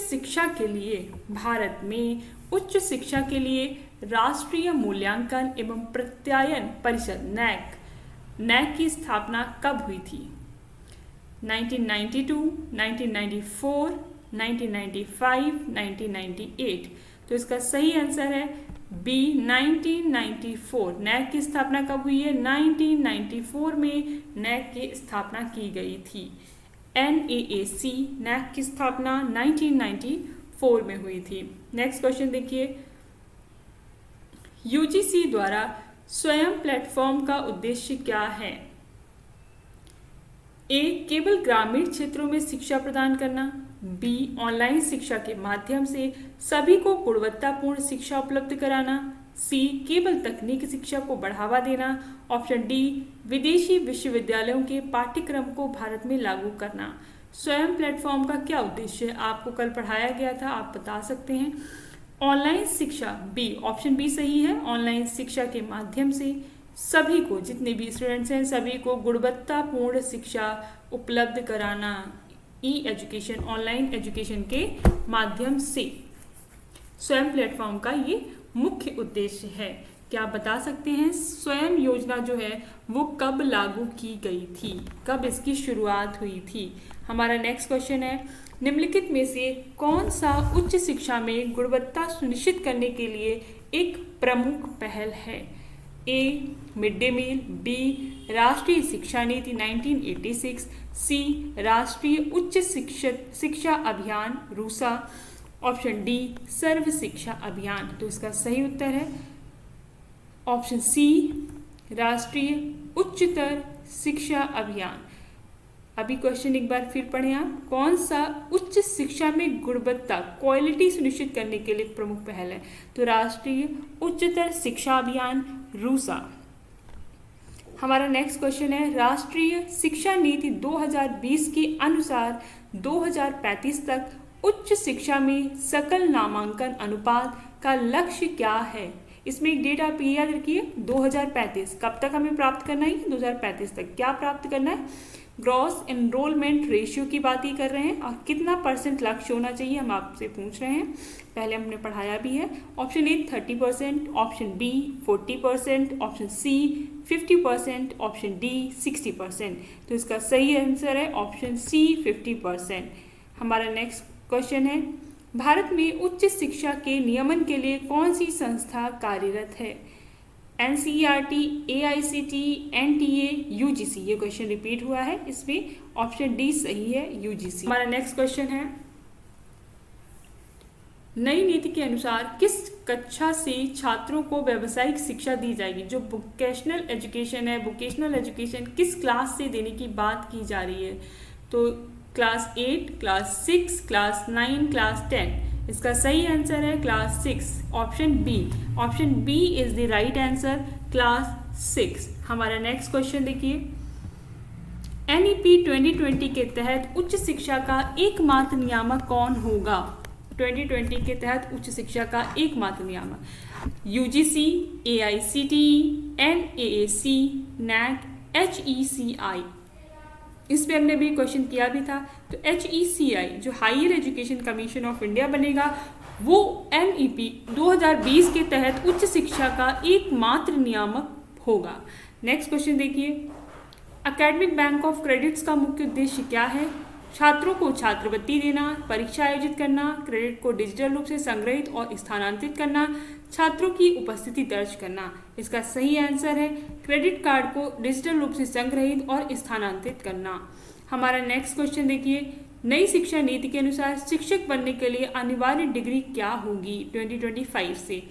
शिक्षा के लिए राष्ट्रीय मूल्यांकन एवं प्रत्यायन परिषद NAAC की स्थापना कब हुई थी? 1992, 1994, 1995, 1998। तो इसका सही आंसर है बी 1994। NAAC की स्थापना कब हुई है? 1994 में NAAC की स्थापना की गई थी। NAAC की स्थापना 1994 में हुई थी। नेक्स्ट क्वेश्चन देखिए, यूजीसी द्वारा स्वयं प्लेटफॉर्म का उद्देश्य क्या है? ए केवल ग्रामीण क्षेत्रों में शिक्षा प्रदान करना, बी ऑनलाइन शिक्षा के माध्यम से सभी को गुणवत्तापूर्ण शिक्षा उपलब्ध कराना, सी केवल तकनीकी शिक्षा को बढ़ावा देना, ऑप्शन डी विदेशी विश्वविद्यालयों के पाठ्यक्रम को भारत में लागू करना। स्वयं प्लेटफॉर्म का क्या उद्देश्य है? आपको कल पढ़ाया गया था, आप बता सकते हैं। ऑनलाइन शिक्षा, बी ऑप्शन बी सही है। ऑनलाइन शिक्षा के माध्यम से सभी को, जितने भी स्टूडेंट्स हैं सभी को गुणवत्तापूर्ण शिक्षा उपलब्ध कराना, एजुकेशन ऑनलाइन एजुकेशन के माध्यम से स्वयं प्लेटफॉर्म का ये मुख्य उद्देश्य है। क्या आप बता सकते हैं स्वयं योजना जो है वो कब लागू की गई थी, कब इसकी शुरुआत हुई थी? हमारा नेक्स्ट क्वेश्चन है, निम्नलिखित में से कौन सा उच्च शिक्षा में गुणवत्ता सुनिश्चित करने के लिए एक प्रमुख पहल है? ए मिड डे मील, बी राष्ट्रीय शिक्षा नीति 1986, सी राष्ट्रीय उच्च शिक्षा अभियान रूसा, ऑप्शन डी सर्व शिक्षा अभियान। तो इसका सही उत्तर है ऑप्शन सी राष्ट्रीय उच्चतर शिक्षा अभियान। अभी क्वेश्चन एक बार फिर पढ़ें आप, कौन सा उच्च शिक्षा में गुणवत्ता क्वालिटी सुनिश्चित करने के लिए प्रमुख पहल है? तो राष्ट्रीय उच्चतर शिक्षा अभियान रूसा। हमारा नेक्स्ट क्वेश्चन है, राष्ट्रीय शिक्षा नीति 2020 के अनुसार 2035 तक उच्च शिक्षा में सकल नामांकन अनुपात का लक्ष्य क्या है? इसमें एक डेट आप ये याद रखिए 2035। कब तक हमें प्राप्त करना है? 2035 तक। क्या प्राप्त करना है? ग्रॉस एनरोलमेंट रेशियो की बात ही कर रहे हैं और कितना % लक्ष्य होना चाहिए हम आपसे पूछ रहे हैं। पहले हमने पढ़ाया भी है। Option A 30%, option B 40%, option C 50%, option D 60%। तो इसका सही आंसर है ऑप्शन सी 50%। हमारा नेक्स्ट क्वेश्चन है, भारत में उच्च शिक्षा के नियमन के लिए कौन सी संस्था कार्यरत है? NCERT, AICT, NTA, UGC। ये क्वेश्चन रिपीट हुआ है, इसमें ऑप्शन डी सही है, UGC। हमारा नेक्स्ट क्वेश्चन है, नई नीति के अनुसार किस कक्षा से छात्रों को व्यावसायिक शिक्षा दी जाएगी? जो वोकेशनल एजुकेशन है, वोकेशनल एजुकेशन किस क्लास से देने की बात की जा रही है? तो क्लास 8, क्लास 6, क्लास 9, क्लास 10। इसका सही आंसर है class 6, option B. Option B is the right answer, class 6। हमारा नेक्स्ट क्वेश्चन देखिए, NEP 2020 के तहत उच्च शिक्षा का एकमात्र नियामक कौन होगा? 2020 के तहत उच्च शिक्षा का एकमात्र नियामक UGC, AICTE, NAAC, NAC, HECI। इस पे हमने भी क्वेश्चन किया भी था। तो HECI जो higher education commission of India बनेगा, वो NEP 2020 के तहत उच्च शिक्षा का एकमात्र नियामक होगा। नेक्स्ट क्वेश्चन देखिए, एकेडमिक बैंक ऑफ क्रेडिट्स का मुख्य उद्देश्य क्या है? छात्रों को छात्रवृत्ति देना, परीक्षा आयोजित करना, क्रेडिट को डिजिटल रूप से संग्रहित और स्थानांतरित करना, छात्रों की उपस्थिति दर्ज करना। इसका सही आंसर है क्रेडिट कार्ड को डिजिटल रूप से संग्रहित और स्थानांतरित करना। हमारा नेक्स्ट क्वेश्चन देखिए, नई शिक्षा नीति के अनुसार शिक्षक बनने के लिए अनिवार्य डिग्री क्या होगी 2025 से?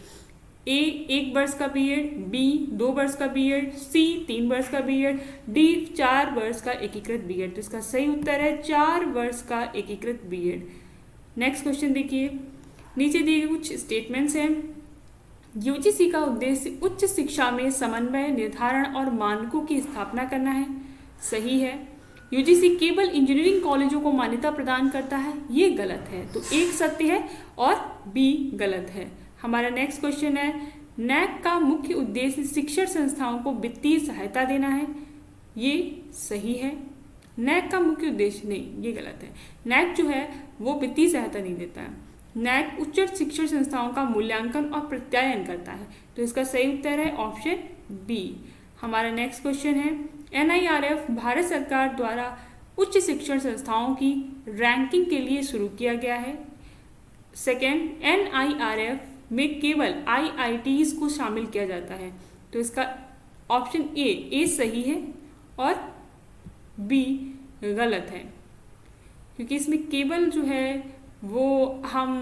ए 1 वर्ष का बीएड, बी 2 वर्ष का बीएड, सी 3 वर्ष का बीएड, डी 4 वर्ष का एकीकृत बीएड। तो इसका सही उत्तर है 4 वर्ष का एकीकृत बीएड। नेक्स्ट क्वेश्चन देखिए, नीचे दिए गए कुछ स्टेटमेंट्स हैं। UGC का उद्देश्य उच्च शिक्षा में समन्वय, निर्धारण और मानकों की स्थापना करना है। सही है। UGC केवल इंजीनियरिंग कॉलेजों को मान्यता प्रदान करता है, ये गलत है। तो एक सत्य है और बी गलत है। हमारा नेक्स्ट क्वेश्चन है, NAC का मुख्य उद्देश्य शिक्षण संस्थाओं को वित्तीय सहायता देना है। ये सही है। NAC का मुख्य उद्देश्य नहीं, ये गलत है। NAC जो है वो वित्तीय सहायता नहीं देता है। NAC उच्च शिक्षण संस्थाओं का मूल्यांकन और प्रत्यायन करता है। तो इसका सही उत्तर है ऑप्शन बी। हमारा नेक्स्ट क्वेश्चन है, NIRF भारत सरकार द्वारा उच्च शिक्षण संस्थाओं की रैंकिंग के लिए शुरू किया गया है। सेकेंड, NIRF में केवल IITs को शामिल किया जाता है। तो इसका ऑप्शन ए सही है और बी गलत है, क्योंकि इसमें केवल जो है वो हम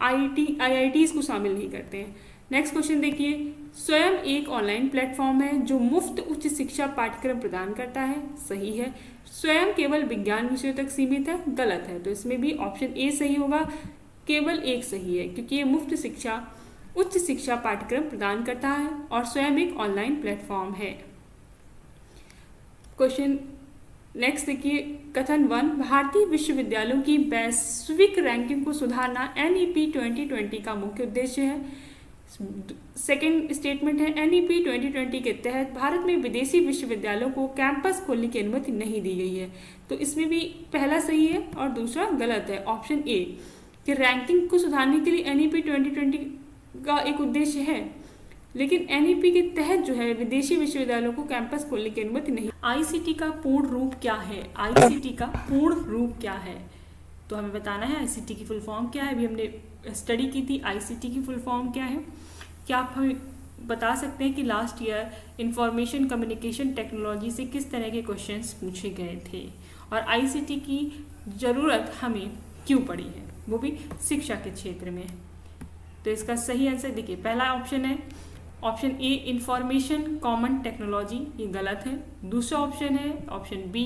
IITs को शामिल नहीं करते हैं। नेक्स्ट क्वेश्चन देखिए, स्वयं एक ऑनलाइन प्लेटफॉर्म है जो मुफ्त उच्च शिक्षा पाठ्यक्रम प्रदान करता है। सही है। स्वयं केवल विज्ञान विषयों तक सीमित है। गलत है। तो इसमें भी ऑप्शन ए सही होगा, केवल एक सही है, क्योंकि ये मुफ्त शिक्षा उच्च शिक्षा पाठ्यक्रम प्रदान करता है और स्वयं एक ऑनलाइन प्लेटफॉर्म है। क्वेश्चन नेक्स्ट देखिए, कथन 1, भारतीय विश्वविद्यालयों की वैश्विक रैंकिंग को सुधारना NEP 2020 का मुख्य उद्देश्य है। सेकेंड स्टेटमेंट है, NEP 2020 के तहत भारत में विदेशी विश्वविद्यालयों को कैंपस खोलने की अनुमति नहीं दी गई है। तो इसमें भी पहला सही है और दूसरा गलत है, ऑप्शन ए, कि रैंकिंग को सुधारने के लिए NEP 2020 का एक उद्देश्य है, लेकिन NEP के तहत जो है विदेशी विश्वविद्यालयों को कैंपस खोलने की अनुमति नहीं। ICT का पूर्ण रूप क्या है? ICT का पूर्ण रूप क्या है? तो हमें बताना है ICT की फुल फॉर्म क्या है। अभी हमने स्टडी की थी ICT की फुल फॉर्म क्या है। क्या आप हमें बता सकते हैं कि last year information communication technology से किस तरह के क्वेश्चंस पूछे गए थे और ICT की ज़रूरत हमें क्यों पड़ी है, वो भी शिक्षा के क्षेत्र में। तो इसका सही आंसर देखिए, पहला ऑप्शन है option A information common technology, ये गलत है। दूसरा ऑप्शन है option B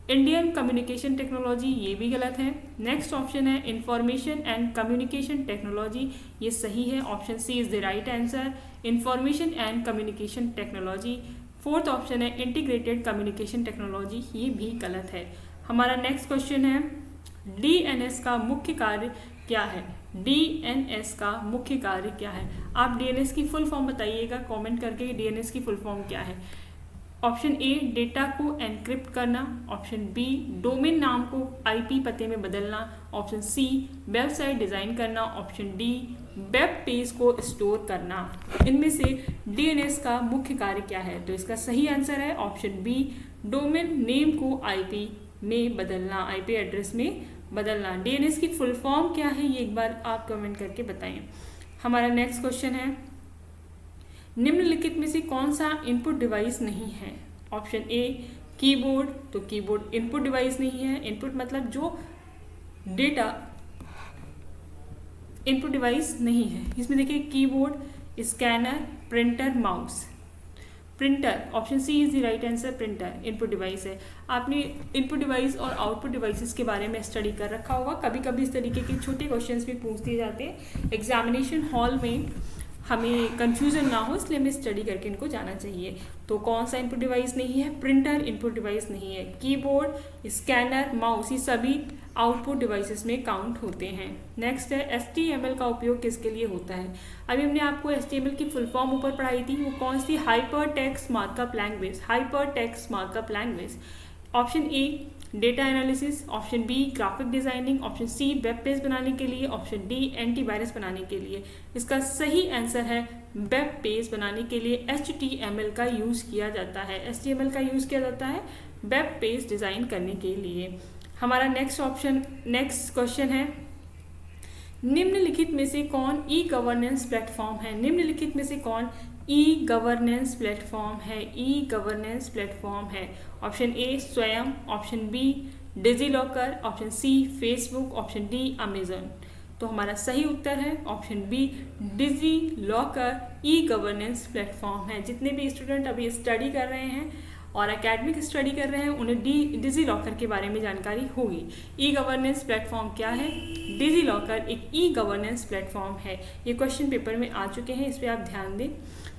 Indian communication technology, ये भी गलत है। नेक्स्ट ऑप्शन है इंफॉर्मेशन एंड कम्युनिकेशन टेक्नोलॉजी, ये सही है, option C is the right answer, information and communication technology. Fourth option है इंटीग्रेटेड कम्युनिकेशन टेक्नोलॉजी, ये भी गलत है। हमारा नेक्स्ट क्वेश्चन है DNS का मुख्य कार्य क्या है? DNS का मुख्य कार्य क्या है? आप DNS की फुल फॉर्म बताइएगा कमेंट करके, DNS की फुल फॉर्म क्या है। ऑप्शन ए डेटा को एनक्रिप्ट करना, ऑप्शन बी डोमेन नाम को आईपी पते में बदलना, ऑप्शन सी वेबसाइट डिज़ाइन करना, ऑप्शन डी वेब पेज को स्टोर करना। इनमें से डीएनएस का मुख्य कार्य क्या है? तो इसका सही आंसर है ऑप्शन बी डोमेन नेम को आईपी में बदलना, आईपी एड्रेस में बदलना। डीएनएस की फुल फॉर्म क्या है ये एक बार आप कमेंट करके बताएं। हमारा नेक्स्ट क्वेश्चन है निम्नलिखित में से कौन सा इनपुट डिवाइस नहीं है? ऑप्शन ए कीबोर्ड, तो कीबोर्ड इनपुट डिवाइस नहीं है। इनपुट मतलब जो डेटा इनपुट डिवाइस नहीं है। इसमें देखिए keyboard, scanner, printer, mouse. Printer option C is the right answer, printer input device है। आपने इनपुट डिवाइस और आउटपुट डिवाइसेस के बारे में स्टडी कर रखा होगा। कभी कभी इस तरीके के छोटे क्वेश्चंस भी पूछ दिए जाते हैं एग्जामिनेशन हॉल में, हमें कंफ्यूजन ना हो इसलिए हमें स्टडी करके इनको जाना चाहिए। तो कौन सा इनपुट डिवाइस नहीं है? प्रिंटर इनपुट डिवाइस नहीं है। कीबोर्ड, स्कैनर, माउस ये सभी आउटपुट डिवाइसेस में काउंट होते हैं। नेक्स्ट है HTML का उपयोग किसके लिए होता है? अभी हमने आपको HTML की फुल फॉर्म ऊपर पढ़ाई थी, वो कौन सी? Hyper text markup language, hyper text markup language. Option A data analysis, option B graphic designing, option C web page बनाने के लिए, ऑप्शन डी एंटीवायरस बनाने के लिए। इसका सही आंसर है वेब पेज बनाने के लिए HTML का यूज़ किया जाता है। HTML का यूज़ किया जाता है वेब पेज डिज़ाइन करने के लिए। हमारा नेक्स्ट क्वेश्चन है निम्नलिखित में से कौन ई गवर्नेंस प्लेटफॉर्म है? निम्नलिखित में से कौन ई गवर्नेंस प्लेटफॉर्म है? ई गवर्नेंस प्लेटफॉर्म है। Option A Swayam, option B DigiLocker, option C Facebook, option D Amazon. तो हमारा सही उत्तर है option B DigiLocker e governance platform है। जितने भी स्टूडेंट अभी स्टडी कर रहे हैं और एकेडमिक स्टडी कर रहे हैं उन्हें डिजीलॉकर के बारे में जानकारी होगी। ई गवर्नेंस प्लेटफॉर्म क्या है? डिजीलॉकर एक ई गवर्नेंस प्लेटफॉर्म है। ये क्वेश्चन पेपर में आ चुके हैं, इस पर आप ध्यान दें।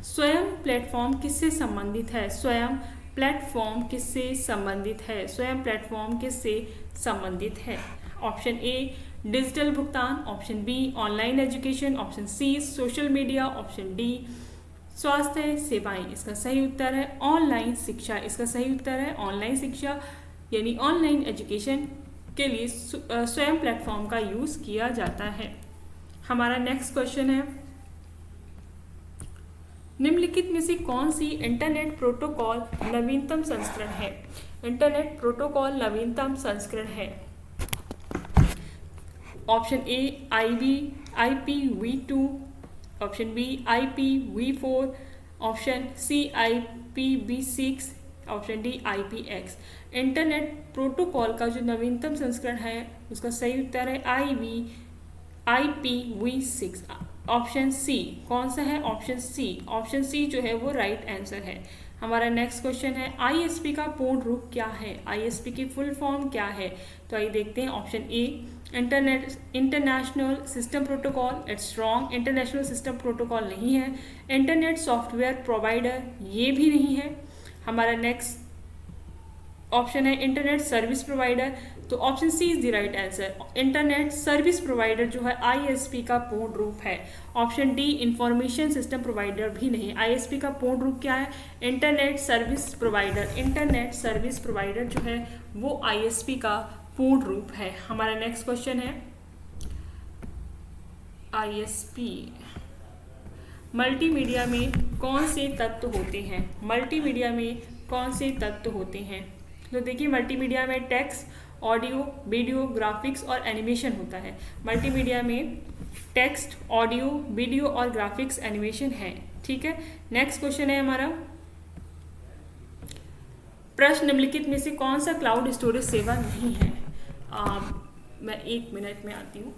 स्वयं प्लेटफॉर्म किससे संबंधित है? स्वयं प्लेटफॉर्म किससे संबंधित है? स्वयं प्लेटफॉर्म किससे संबंधित है? ऑप्शन ए डिजिटल भुगतान, option B online education, option C social media, option D स्वास्थ्य सेवाएं। इसका सही उत्तर है ऑनलाइन शिक्षा। इसका सही उत्तर है ऑनलाइन शिक्षा, यानी ऑनलाइन एजुकेशन के लिए स्वयं प्लेटफॉर्म का यूज़ किया जाता है। हमारा नेक्स्ट क्वेश्चन है निम्नलिखित में से कौन सी इंटरनेट प्रोटोकॉल नवीनतम संस्करण है? इंटरनेट प्रोटोकॉल नवीनतम संस्करण है। Option A IPv2, option B IPv4, option C IPv6, option D IPX। Internet protocol का जो नवीनतम संस्करण है उसका सही उत्तर है IPv6। ऑप्शन सी कौन सा है? ऑप्शन सी। ऑप्शन सी जो है वो राइट आंसर है। हमारा नेक्स्ट क्वेश्चन है ISP का पूर्ण रूप क्या है? ISP की फुल फॉर्म क्या है? तो आइए देखते हैं। Option A international system protocol, it's wrong. International system protocol नहीं है। इंटरनेट सॉफ्टवेयर प्रोवाइडर, ये भी नहीं है। हमारा नेक्स्ट ऑप्शन है इंटरनेट सर्विस प्रोवाइडर, तो option C is the right answer. Internet service provider जो है ISP का पूर्ण रूप है। Option D information system provider भी नहीं। ISP का पूर्ण रूप क्या है? Internet service provider. Internet service provider जो है वो ISP का पूर्ण रूप है। हमारा नेक्स्ट क्वेश्चन है ISP मल्टीमीडिया में कौन से तत्व होते हैं? मल्टीमीडिया में कौन से तत्व होते हैं? तो देखिए मल्टीमीडिया में टेक्स्ट, ऑडियो, वीडियो, ग्राफिक्स और एनिमेशन होता है। मल्टीमीडिया में टेक्स्ट, ऑडियो, वीडियो और ग्राफिक्स एनिमेशन है। ठीक है। नेक्स्ट क्वेश्चन है हमारा प्रश्न निम्नलिखित में से कौन सा क्लाउड स्टोरेज सेवा नहीं है? मैं 1 मिनट में आती हूँ।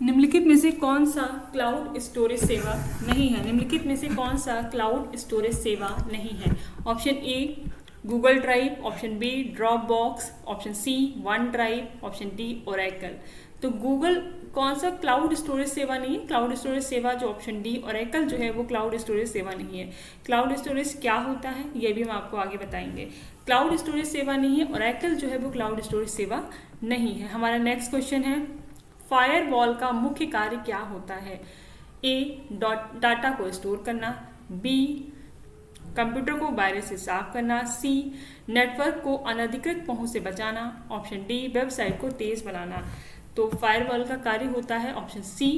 निम्नलिखित में से कौन सा क्लाउड स्टोरेज सेवा नहीं है? निम्नलिखित में से कौन सा क्लाउड स्टोरेज सेवा नहीं है? Option A Google drive, option B Dropbox, option C OneDrive, option D Oracle. तो गूगल कौन सा क्लाउड स्टोरेज सेवा नहीं है? क्लाउड स्टोरेज सेवा जो ऑप्शन डी ओरेकल जो है वो क्लाउड स्टोरेज सेवा नहीं है। क्लाउड स्टोरेज क्या होता है ये भी हम आपको आगे बताएंगे। क्लाउड स्टोरेज सेवा नहीं है, ओरेकल जो है वो क्लाउड स्टोरेज सेवा नहीं है। हमारा नेक्स्ट क्वेश्चन है, फायरवॉल का मुख्य कार्य क्या होता है? ए, डाटा को स्टोर करना, बी, कंप्यूटर को वायरस से साफ करना, सी, नेटवर्क को अनधिकृत पहुंच से बचाना, ऑप्शन डी, वेबसाइट को तेज बनाना। तो फायरवॉल का कार्य होता है ऑप्शन सी,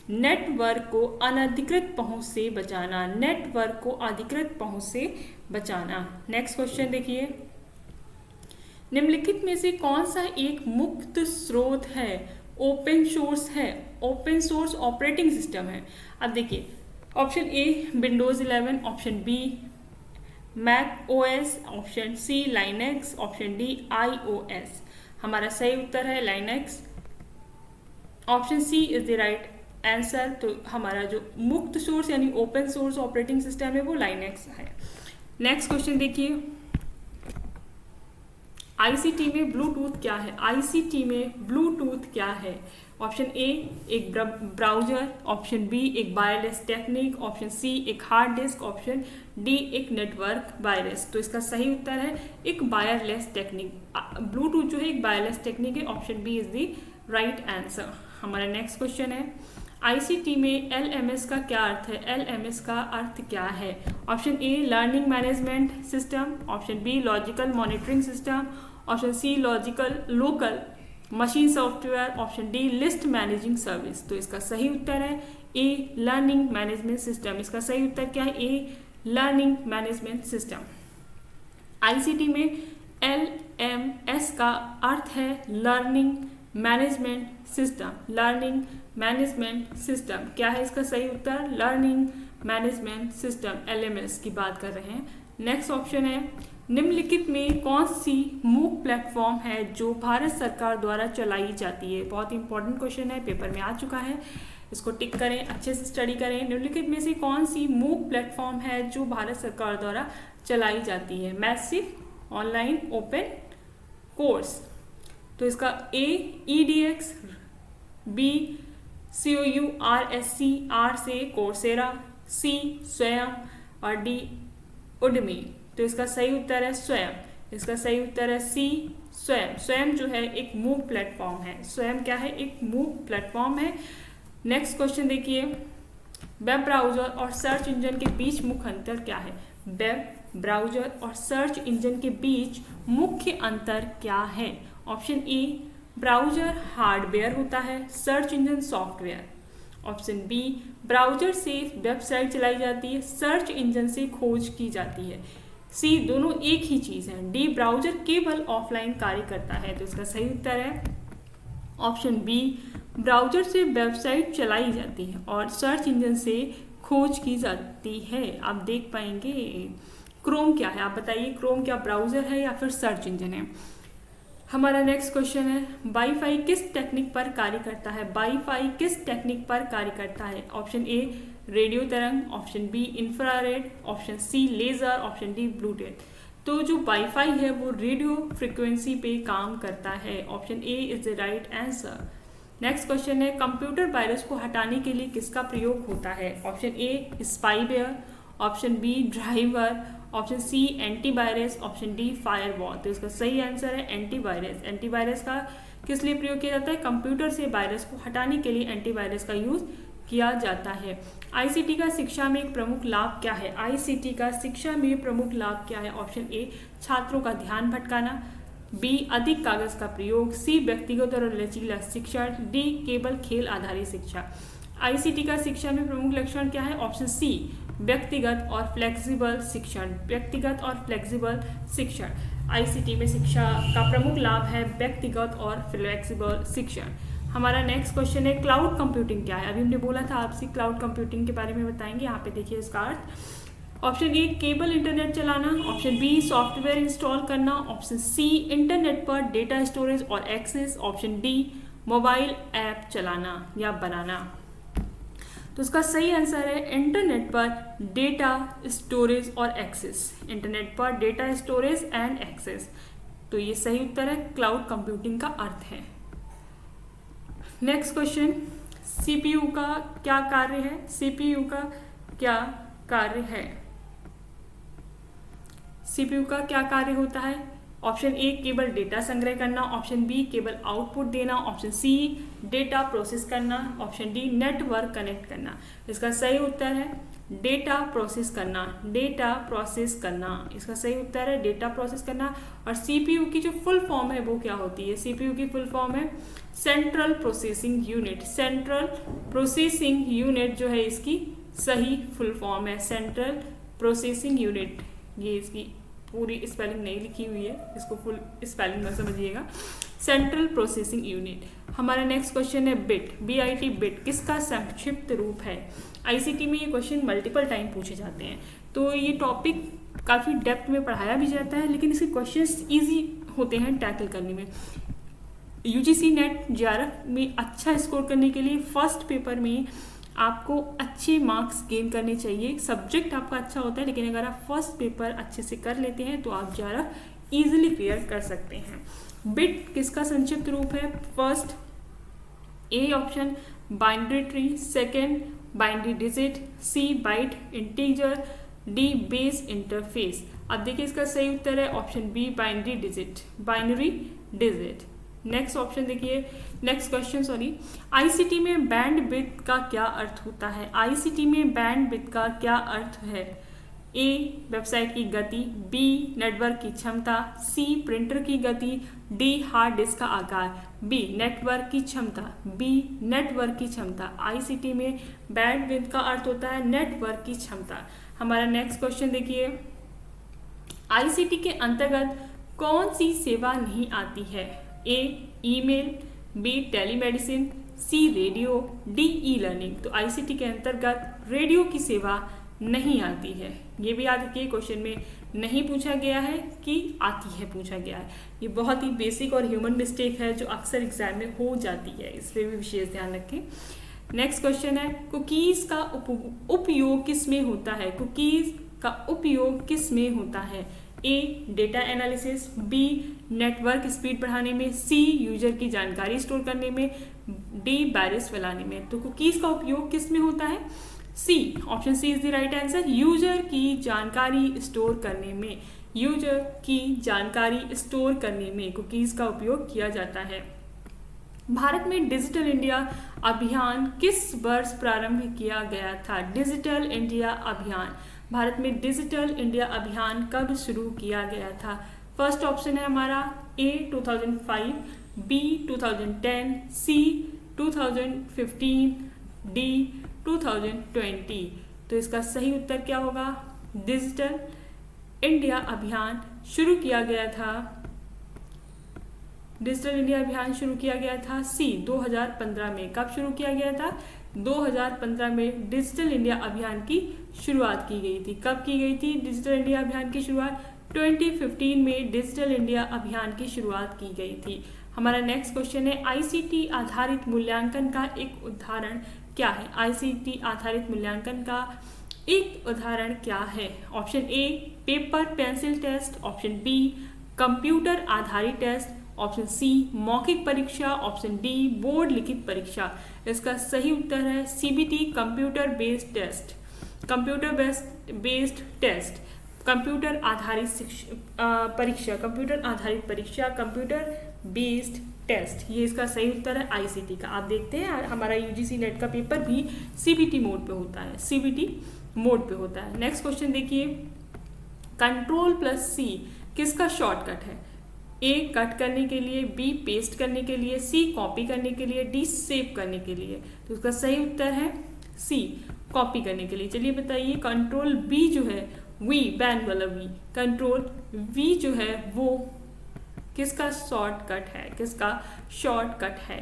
नेटवर्क को अनधिकृत पहुंच से बचाना, नेटवर्क को अधिकृत पहुंच से बचाना। नेक्स्ट क्वेश्चन देखिए, निम्नलिखित में से कौन सा एक मुक्त स्रोत है, ओपन सोर्स है, ओपन सोर्स ऑपरेटिंग सिस्टम है? अब देखिए, option A Windows 11, option B Mac OS, option C Linux, option D iOS. हमारा सही उत्तर है Linux, option C is the right answer. तो हमारा जो मुक्त सोर्स यानी ओपन सोर्स ऑपरेटिंग सिस्टम है वो लाइनेक्स है। नेक्स्ट क्वेश्चन देखिए, आईसीटी में ब्लूटूथ क्या है? आईसीटी में ब्लूटूथ क्या है? ऑप्शन ए एक ब्राउजर, ऑप्शन बी एक वायरलेस टेक्निक, ऑप्शन सी एक हार्ड डिस्क, ऑप्शन डी एक नेटवर्क वायरस। तो इसका सही उत्तर है एक वायरलेस टेक्निक। ब्लूटूथ जो है एक वायरलेस टेक्निक है, option B is the right answer. हमारा नेक्स्ट क्वेश्चन है, आईसीटी में एलएमएस का क्या अर्थ है? एलएमएस का अर्थ क्या है? Option A learning management system, option B logical monitoring system, option C local machine software, option D list managing service. तो इसका सही उत्तर है ए लर्निंग मैनेजमेंट सिस्टम। इसका सही उत्तर क्या है? ए लर्निंग मैनेजमेंट सिस्टम। आईसीटी में एलएमएस का अर्थ है learning management system, learning management system. क्या है इसका सही उत्तर? लर्निंग मैनेजमेंट सिस्टम, एलएमएस की बात कर रहे हैं। नेक्स्ट ऑप्शन है, निम्नलिखित में कौन सी मूक प्लेटफॉर्म है जो भारत सरकार द्वारा चलाई जाती है? बहुत इंपॉर्टेंट क्वेश्चन है, पेपर में आ चुका है, इसको टिक करें, अच्छे से स्टडी करें। निम्नलिखित में से कौन सी मूक प्लेटफॉर्म है जो भारत सरकार द्वारा चलाई जाती है? Massive online open course. तो इसका ए ईडीएक्स, बी COURSC, आर से कोर्सेरा, सी स्वयं और डी उडमी। तो इसका सही उत्तर है स्वयं। इसका सही उत्तर है सी स्वयं। स्वयं जो है एक मूक प्लेटफॉर्म है। स्वयं क्या है? एक मूक प्लेटफॉर्म है। नेक्स्ट क्वेश्चन देखिए, वेब ब्राउजर और सर्च इंजन के बीच मुख्य अंतर क्या है? वेब ब्राउजर और सर्च इंजन के बीच मुख्य अंतर क्या है? ऑप्शन ए ब्राउजर हार्डवेयर होता है, search engine software. Option B browser से वेबसाइट चलाई जाती है, सर्च इंजन से खोज की जाती है। सी दोनों एक ही चीज है। डी ब्राउजर केवल ऑफलाइन कार्य करता है। तो इसका सही उत्तर है ऑप्शन बी ब्राउजर से वेबसाइट चलाई जाती है और सर्च इंजन से खोज की जाती है। आप देख पाएंगे क्रोम क्या है, आप बताइए क्रोम क्या ब्राउजर है या फिर सर्च इंजन है? हमारा नेक्स्ट क्वेश्चन है, वाईफाई किस टेक्निक पर कार्य करता है? वाईफाई किस टेक्निक पर कार्य करता है? ऑप्शन ए रेडियो तरंग, option B infrared, option C laser, option D Bluetooth. तो जो वाईफाई है वो रेडियो फ्रिक्वेंसी पे काम करता है। Option A is the right answer. Next question है, कंप्यूटर वायरस को हटाने के लिए किसका प्रयोग होता है? Option A spyware, option B driver, option C antivirus, option D firewall. तो इसका सही आंसर है एंटीवायरस। एंटीवायरस का किस लिए प्रयोग किया जाता है? कंप्यूटर से वायरस को हटाने के लिए एंटीवायरस का यूज किया जाता है। आईसीटी का शिक्षा में एक प्रमुख लाभ क्या है? आईसीटी का शिक्षा में प्रमुख लाभ क्या है? ऑप्शन ए छात्रों का ध्यान भटकाना, बी अधिक कागज का प्रयोग, सी व्यक्तिगत और लचीला शिक्षण, डी केवल खेल आधारित शिक्षा। आईसीटी का शिक्षा में प्रमुख लक्षण क्या है? ऑप्शन सी व्यक्तिगत और फ्लेक्सिबल शिक्षण। व्यक्तिगत और फ्लेक्सिबल शिक्षण। आईसीटी में शिक्षा का प्रमुख लाभ है व्यक्तिगत और फ्लेक्सिबल शिक्षण। हमारा नेक्स्ट क्वेश्चन है, क्लाउड कंप्यूटिंग क्या है? अभी हमने बोला था आपसे क्लाउड कंप्यूटिंग के बारे में बताएंगे। यहाँ पे देखिए इसका अर्थ। ऑप्शन ए केबल इंटरनेट चलाना, ऑप्शन बी सॉफ्टवेयर इंस्टॉल करना, ऑप्शन सी इंटरनेट पर डेटा स्टोरेज और access, option D mobile app चलाना या बनाना। तो इसका सही आंसर है इंटरनेट पर डेटा स्टोरेज और एक्सेस। इंटरनेट पर डेटा स्टोरेज एंड एक्सेस। तो ये सही उत्तर है, क्लाउड कंप्यूटिंग का अर्थ है। नेक्स्ट क्वेश्चन, सीपीयू का क्या कार्य है? सीपीयू का क्या कार्य है? सीपीयू का क्या कार्य होता है? ऑप्शन ए केवल डेटा संग्रह करना, ऑप्शन बी केवल आउटपुट देना, ऑप्शन सी डेटा प्रोसेस करना, ऑप्शन डी नेटवर्क कनेक्ट करना। इसका सही उत्तर है डेटा प्रोसेस करना, डेटा प्रोसेस करना। इसका सही उत्तर है डेटा प्रोसेस करना। और सीपीयू की जो फुल फॉर्म है वो क्या होती है? सीपीयू की फुल फॉर्म है central processing unit. Central processing unit जो है इसकी सही फुल फॉर्म है सेंट्रल प्रोसेसिंग यूनिट। ये इसकी पूरी स्पेलिंग नहीं लिखी हुई है, इसको फुल स्पेलिंग में समझिएगा, सेंट्रल प्रोसेसिंग यूनिट। हमारा नेक्स्ट क्वेश्चन है बिट, BIT बिट किसका संक्षिप्त रूप है? आईसीटी में ये क्वेश्चन मल्टीपल टाइम पूछे जाते हैं, तो ये टॉपिक काफ़ी डेप्थ में पढ़ाया भी जाता है, लेकिन इसके क्वेश्चंस इजी होते हैं टैकल करने में। UGC नेट JRF में अच्छा स्कोर करने के लिए फर्स्ट पेपर में आपको अच्छे मार्क्स गेन करने चाहिए। सब्जेक्ट आपका अच्छा होता है, लेकिन अगर आप फर्स्ट पेपर अच्छे से कर लेते हैं तो आप JRF इजीली क्लियर कर सकते हैं। बिट किसका संक्षिप्त रूप है? First A option binary tree, second binary digit, C byte integer, D base interface. अब देखिए इसका सही उत्तर है option B binary digit, binary digit. Next option देखिए, नेक्स्ट क्वेश्चन सॉरी, आईसीटी में बैंडविड्थ का क्या अर्थ होता है? आईसीटी में बैंडविड्थ का क्या अर्थ है? ए वेबसाइट की गति, बी नेटवर्क की क्षमता, सी प्रिंटर की गति, डी हार्ड डिस्क का आकार, बी नेटवर्क की क्षमता, बी नेटवर्क की क्षमता। आईसीटी में बैंडविड्थ का अर्थ होता है नेटवर्क की क्षमता। हमारा नेक्स्ट क्वेश्चन देखिए, आईसीटी के अंतर्गत कौन सी सेवा नहीं आती है? A email, B telemedicine, C radio, D e learning. तो आईसीटी के अंतर्गत रेडियो की सेवा नहीं आती है। ये भी याद रखिए, क्वेश्चन में नहीं पूछा गया है कि आती है पूछा गया है। ये बहुत ही बेसिक और ह्यूमन मिस्टेक है जो अक्सर एग्जाम में हो जाती है, इस पर भी विशेष ध्यान रखें। नेक्स्ट क्वेश्चन है, कुकीज़ का उपयोग किस में होता है? कुकीज़ का उपयोग किस में होता है? A data analysis, B network speed बढ़ाने में, सी यूजर की जानकारी स्टोर करने में, डी बैरिस फैलाने में। तो कुकीज़ का उपयोग किस में होता है? C, option C is the right answer, user की जानकारी स्टोर करने में। यूजर की जानकारी स्टोर करने में कुकीज़ का उपयोग किया जाता है। भारत में डिजिटल इंडिया अभियान किस वर्ष प्रारंभ किया गया था? डिजिटल इंडिया अभियान, भारत में डिजिटल इंडिया अभियान कब शुरू किया गया था? फर्स्ट ऑप्शन है हमारा ए 2005, बी 2010, सी 2015, डी 2020। तो इसका सही उत्तर क्या होगा? डिजिटल इंडिया अभियान शुरू किया गया था, डिजिटल इंडिया अभियान शुरू किया गया था सी 2015 में। कब शुरू किया गया था? 2015 में डिजिटल इंडिया अभियान की शुरुआत की गई थी। कब की गई थी डिजिटल इंडिया अभियान की शुरुआत? 2015 में डिजिटल इंडिया अभियान की शुरुआत की गई थी। हमारा नेक्स्ट क्वेश्चन है, आईसीटी आधारित मूल्यांकन का एक उदाहरण क्या है? आईसीटी आधारित मूल्यांकन का एक उदाहरण क्या है? Option A paper pencil test, option B computer आधारित टेस्ट, ऑप्शन सी मौखिक परीक्षा, ऑप्शन डी बोर्ड लिखित परीक्षा। इसका सही उत्तर है CBT computer based test, computer based test, computer आधारित परीक्षा, कंप्यूटर आधारित परीक्षा, कंप्यूटर बेस्ड टेस्ट। ये इसका सही उत्तर है आईसीटी का। आप देखते हैं हमारा यूजीसी नेट का पेपर भी सीबीटी मोड पे होता है, सीबीटी मोड पे होता है। नेक्स्ट क्वेश्चन देखिए, कंट्रोल प्लस सी किसका शॉर्टकट है? ए कट करने के लिए, बी पेस्ट करने के लिए, सी कॉपी करने के लिए, डी सेव करने के लिए। तो उसका सही उत्तर है सी कॉपी करने के लिए। चलिए बताइए, कंट्रोल बी जो है वी बैन वाला वी, कंट्रोल वी जो है वो किसका शॉर्टकट है? किसका शॉर्टकट है?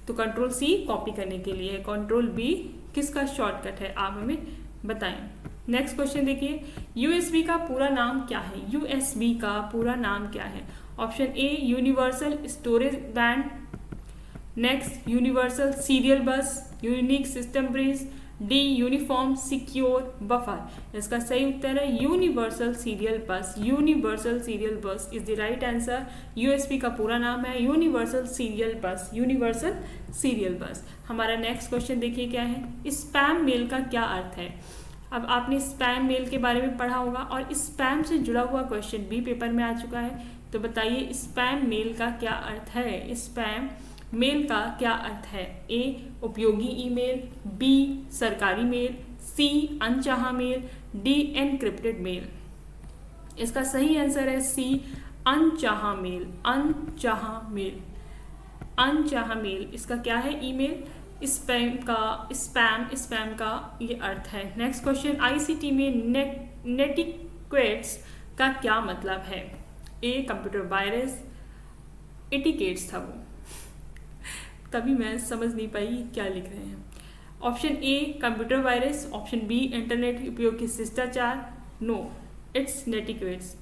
तो कंट्रोल सी कॉपी करने के लिए है, कंट्रोल बी किसका शॉर्टकट है? आप हमें बताएं। नेक्स्ट क्वेश्चन देखिए, यूएसबी का पूरा नाम क्या है? यूएसबी का पूरा नाम क्या है? Option a universal storage band, next universal serial बस, unique system bridge, D uniform secure buffer. इसका सही उत्तर है यूनिवर्सल सीरियल बस। यूनिवर्सल सीरियल बस is the right answer. USB का पूरा नाम है यूनिवर्सल सीरियल बस। यूनिवर्सल सीरियल बस। हमारा नेक्स्ट क्वेश्चन देखिए क्या है, स्पैम मेल का क्या अर्थ है। अब आपने स्पैम मेल के बारे में पढ़ा होगा और स्पैम से जुड़ा हुआ क्वेश्चन भी पेपर में आ चुका है, तो बताइए स्पैम मेल का क्या अर्थ है। स्पैम मेल का क्या अर्थ है। ए उपयोगी ईमेल, बी सरकारी मेल, सी अनचाहा मेल, डी एनक्रिप्टेड मेल। इसका सही आंसर है सी अनचाहा मेल। अनचाहा मेल, अनचाहा मेल इसका क्या है, ईमेल। स्पैम का ये अर्थ है। नेक्स्ट क्वेश्चन, आईसीटी में नेटिक्वेट्स का क्या मतलब है। ए कंप्यूटर वायरस, एटिकेट्स था वो, तभी मैं समझ नहीं पाई क्या लिख रहे हैं। Option A computer virus, option B internet उपयोग के शिष्टाचार, नो इट्स नेटिक्वेट्स।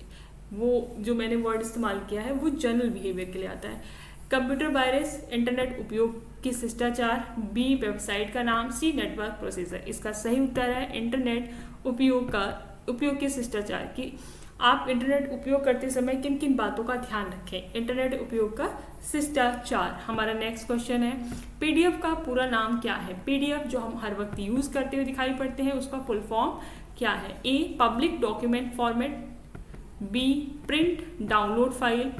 वो जो मैंने वर्ड इस्तेमाल किया है वो जनरल बिहेवियर के लिए आता है। कंप्यूटर वायरस, इंटरनेट उपयोग के शिष्टाचार, बी वेबसाइट का नाम, सी नेटवर्क प्रोसेसर। इसका सही उत्तर है इंटरनेट उपयोग के शिष्टाचार की। आप इंटरनेट उपयोग करते समय किन किन बातों का ध्यान रखें। इंटरनेट उपयोग का शिष्टाचार। हमारा नेक्स्ट क्वेश्चन है, पीडीएफ का पूरा नाम क्या है। पीडीएफ जो हम हर वक्त यूज करते हुए दिखाई पड़ते हैं उसका फुल फॉर्म क्या है। A public document format, B print download file,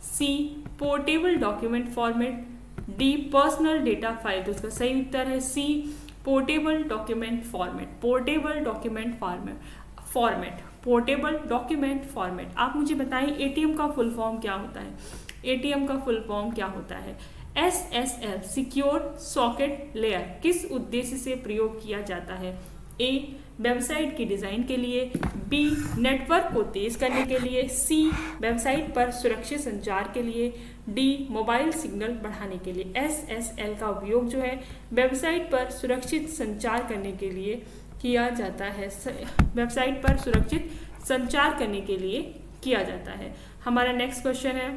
C portable document format, D personal data file. तो इसका सही उत्तर है C portable document format. Portable document format, portable document format. आप मुझे बताएं एटीएम का फुल फॉर्म क्या होता है। एटीएम का फुल फॉर्म क्या होता है। SSL सिक्योर सॉकेट लेयर किस उद्देश्य से प्रयोग किया जाता है। ए वेबसाइट की डिजाइन के लिए, बी नेटवर्क को तेज करने के लिए, सी वेबसाइट पर सुरक्षित संचार के लिए, डी मोबाइल सिग्नल बढ़ाने के लिए। SSL का उपयोग जो है वेबसाइट पर सुरक्षित संचार करने के लिए किया जाता है। वेबसाइट पर सुरक्षित संचार करने के लिए किया जाता है। हमारा नेक्स्ट क्वेश्चन है,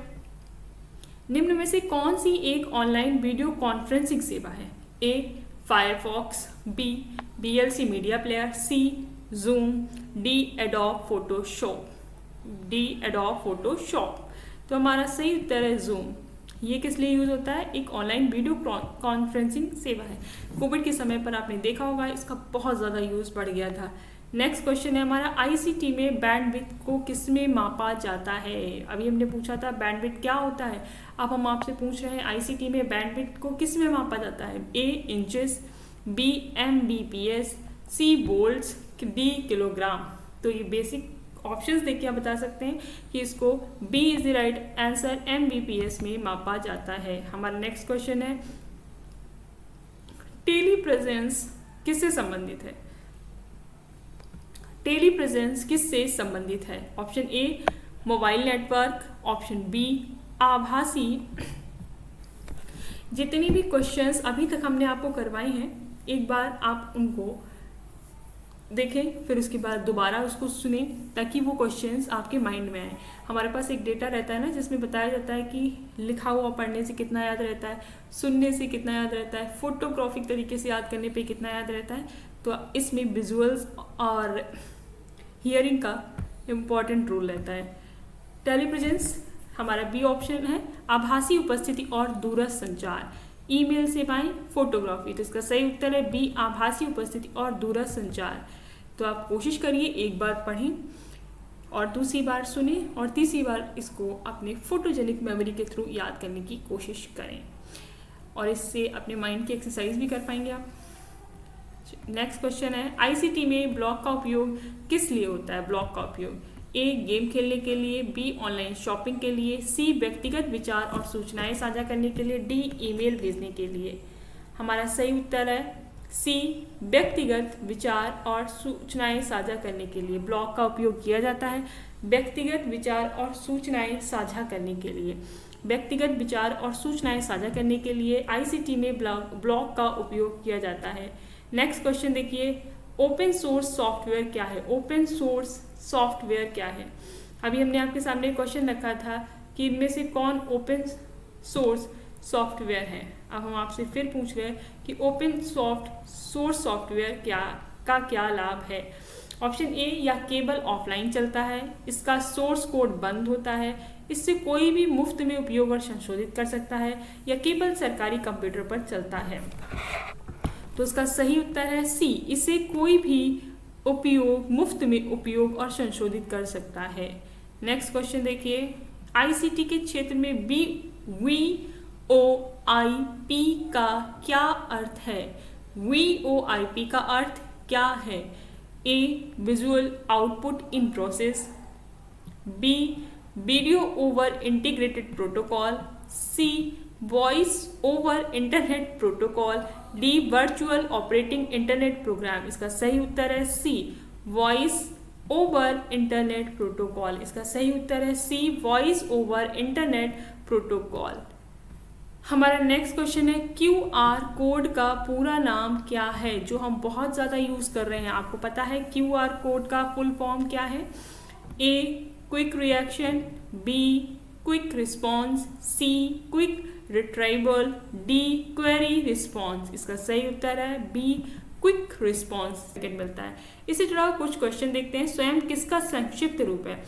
निम्न में से कौन सी एक ऑनलाइन वीडियो कॉन्फ्रेंसिंग सेवा है। A Firefox, B VLC media player, C Zoom, D Adobe Photoshop. D Adobe Photoshop. तो हमारा सही उत्तर है जूम। ये किस लिए यूज होता है, एक ऑनलाइन वीडियो कॉन्फ्रेंसिंग सेवा है। कोविड के समय पर आपने देखा होगा इसका बहुत ज़्यादा यूज बढ़ गया था। नेक्स्ट क्वेश्चन है हमारा, आईसीटी में बैंडविड्थ को किसमें मापा जाता है। अभी हमने पूछा था बैंडविड्थ क्या होता है, अब हम आपसे पूछ रहे हैं आईसीटी में बैंडविड्थ को किसमें मापा जाता है। ए इंचेस, बी MBPS, सी वोल्ट्स, डी किलोग्राम। तो ये बेसिक ऑप्शंस देख के आप बता सकते हैं कि इसको B is the right answer, MBPS में मापा जाता है। हमारा नेक्स्ट क्वेश्चन है, टेलीप्रेजेंस किससे संबंधित है। टेलीप्रेजेंस किससे संबंधित है। Option A mobile network, option B आभासी। जितनी भी क्वेश्चंस अभी तक हमने आपको करवाए हैं एक बार आप उनको देखें, फिर उसके बाद दोबारा उसको सुने ताकि वो क्वेश्चंस आपके माइंड में आए। हमारे पास एक डेटा रहता है ना जिसमें बताया जाता है कि लिखा हुआ पढ़ने से कितना याद रहता है, सुनने से कितना याद रहता है, फोटोग्राफिक तरीके से याद करने पे कितना याद रहता है। तो इसमें विजुअल्स और हियरिंग का इम्पॉर्टेंट रोल रहता है। टेलीप्रेजेंस हमारा बी ऑप्शन है, आभासी उपस्थिति और दूरस्थ संचार, ईमेल सेवाएं, फोटोग्राफी। तो इसका सही उत्तर है बी आभासी उपस्थिति और दूरस्थ संचार। तो आप कोशिश करिए एक बार पढ़ें और दूसरी बार सुने और तीसरी बार इसको अपने फोटोजेनिक मेमोरी के थ्रू याद करने की कोशिश करें और इससे अपने माइंड की एक्सरसाइज भी कर पाएंगे आप। नेक्स्ट क्वेश्चन है, आईसीटी में ब्लॉग का उपयोग किस लिए होता है। ब्लॉग का उपयोग ए गेम खेलने के लिए, बी ऑनलाइन शॉपिंग के लिए, सी व्यक्तिगत विचार और सूचनाएं साझा करने के लिए, डी ईमेल भेजने के लिए। हमारा सही उत्तर है सी व्यक्तिगत विचार और सूचनाएं साझा करने के लिए ब्लॉग का उपयोग किया जाता है। व्यक्तिगत विचार और सूचनाएं साझा करने के लिए, व्यक्तिगत विचार और सूचनाएं साझा करने के लिए आईसीटी में ब्लॉग का उपयोग किया जाता है। नेक्स्ट क्वेश्चन देखिए, ओपन सोर्स सॉफ्टवेयर क्या है। ओपन सोर्स सॉफ्टवेयर क्या है। अभी हमने आपके सामने क्वेश्चन रखा था कि इनमें से कौन ओपन सोर्स सॉफ्टवेयर है। अब हम आपसे फिर पूछ रहे हैं कि ओपन सोर्स सॉफ्टवेयर क्या लाभ है। ऑप्शन ए, या केवल ऑफलाइन चलता है, इसका सोर्स कोड बंद होता है, इससे कोई भी मुफ्त में उपयोग और संशोधित कर सकता है, या केवल सरकारी कंप्यूटर पर चलता है। तो इसका सही उत्तर है सी, इसे कोई भी मुफ्त में उपयोग और संशोधित कर सकता है। नेक्स्ट क्वेश्चन देखिए, आईसीटी के क्षेत्र में VoIP का क्या अर्थ है। VoIP का अर्थ क्या है। A, visual output in process, B, video over integrated protocol, C, voice over internet protocol, D, virtual operating internet program. इसका सही उत्तर है C, voice over internet protocol. इसका सही उत्तर है C, voice over internet protocol. हमारा नेक्स्ट क्वेश्चन है, QR कोड का पूरा नाम क्या है, जो हम बहुत ज़्यादा यूज़ कर रहे हैं। आपको पता है QR कोड का फुल फॉर्म क्या है। A, quick reaction, B, quick response, C, quick retrieval, D, query response. इसका सही उत्तर है बी, क्विक रिस्पॉन्स सेकेंड मिलता है। इसी तरह कुछ क्वेश्चन देखते हैं। स्वयं किसका संक्षिप्त रूप है।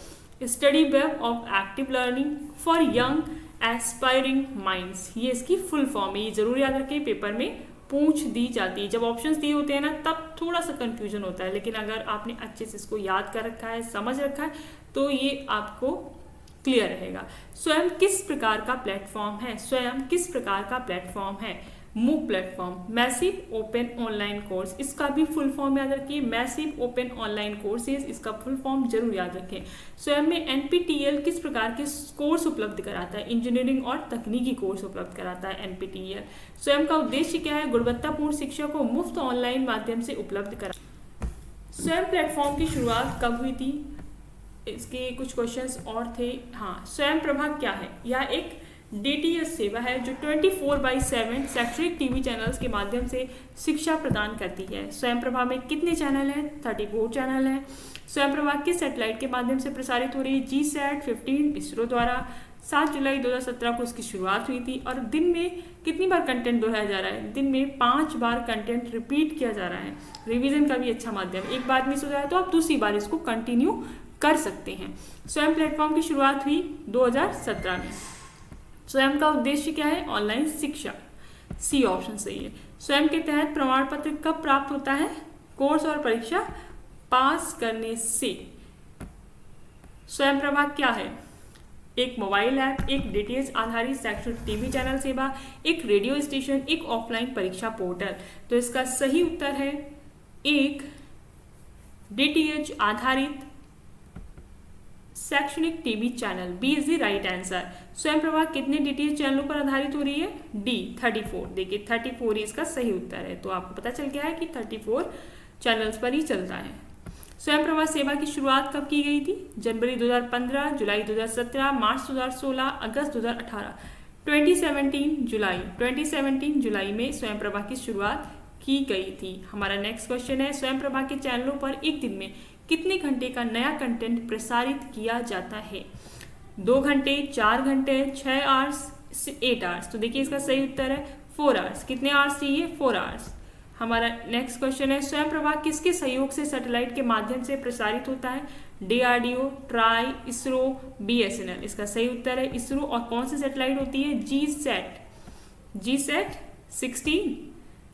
Study web of active learning for young aspiring minds, ये इसकी फुल फॉर्म है। ये जरूर याद रखें, पेपर में पूछ दी जाती है। जब ऑप्शंस दिए होते हैं ना, तब थोड़ा सा कंफ्यूजन होता है, लेकिन अगर आपने अच्छे से इसको याद कर रखा है, समझ रखा है, तो ये आपको क्लियर रहेगा। स्वयं किस प्रकार का प्लेटफॉर्म है। स्वयं किस प्रकार का प्लेटफॉर्म है। मूक platform, massive open online course, इसका भी फुल फॉर्म याद रखिए, मैसिव ओपन ऑनलाइन कोर्सेज, इसका फुल फॉर्म जरूर याद रखें। स्वयं में NPTEL किस प्रकार के कोर्स उपलब्ध कराता है। इंजीनियरिंग और तकनीकी कोर्स उपलब्ध कराता है NPTEL। स्वयं का उद्देश्य क्या है। गुणवत्तापूर्ण शिक्षा को मुफ्त ऑनलाइन माध्यम से उपलब्ध करा। स्वयं प्लेटफॉर्म की शुरुआत कब हुई थी, इसके कुछ क्वेश्चंस और थे। हाँ, स्वयं प्रभा क्या है। यह एक DTH सेवा है जो 24/7 शैक्षणिक टीवी चैनल्स के माध्यम से शिक्षा प्रदान करती है। स्वयं प्रभा में कितने चैनल हैं। 34 चैनल हैं। स्वयं प्रभा किस सैटेलाइट के माध्यम से प्रसारित हो रही है। GSAT-15 इसरो द्वारा। 7 जुलाई 2017 को इसकी शुरुआत हुई थी। और दिन में कितनी बार कंटेंट दोहराया जा रहा है। दिन में 5 बार कंटेंट रिपीट किया जा रहा है। रिवीजन का भी अच्छा माध्यम। एक बार मिस हो जाए तो आप दूसरी बार इसको कंटिन्यू कर सकते हैं। स्वयं प्लेटफॉर्म की शुरुआत हुई 2017 में। स्वयं का उद्देश्य क्या है। ऑनलाइन शिक्षा, सी ऑप्शन सही है। स्वयं के तहत प्रमाण पत्र कब प्राप्त होता है। कोर्स और परीक्षा पास करने से। स्वयं प्रभा क्या है। एक मोबाइल ऐप, एक DTH आधारित शैक्षणिक टीवी चैनल सेवा, एक रेडियो स्टेशन, एक ऑफलाइन परीक्षा पोर्टल। तो इसका सही उत्तर है एक DTH आधारित शैक्षणिक TV channel, B is the right answer. Swayam Prabha कितने DTH चैनलों पर आधारित हो रही है। डी, 34। देखिए 34 ही इसका सही उत्तर है। तो आपको पता चल गया है कि 34 चैनल्स पर ही चलता है। स्वयं प्रभा सेवा की शुरुआत कब की गई थी। जनवरी 2015, जुलाई 2017, मार्च 2016, अगस्त 2018। 2017 जुलाई में स्वयं प्रभा की शुरुआत की गई थी। हमारा नेक्स्ट क्वेश्चन है, स्वयं प्रभा के चैनलों पर एक दिन में कितने घंटे का नया कंटेंट प्रसारित किया जाता है। 2 घंटे, 4 घंटे, 6 आवर्स, 8 आवर्स। तो देखिए इसका सही उत्तर है 4 आवर्स। कितने आवर्स चाहिए। 4 आवर्स। हमारा नेक्स्ट क्वेश्चन है, स्वयं प्रभा किसके सहयोग से सैटेलाइट के माध्यम से प्रसारित होता है। DRDO, try, ISRO, BSNL। इसका सही उत्तर है इसरो। और कौन सी सैटेलाइट होती है। GSAT-16।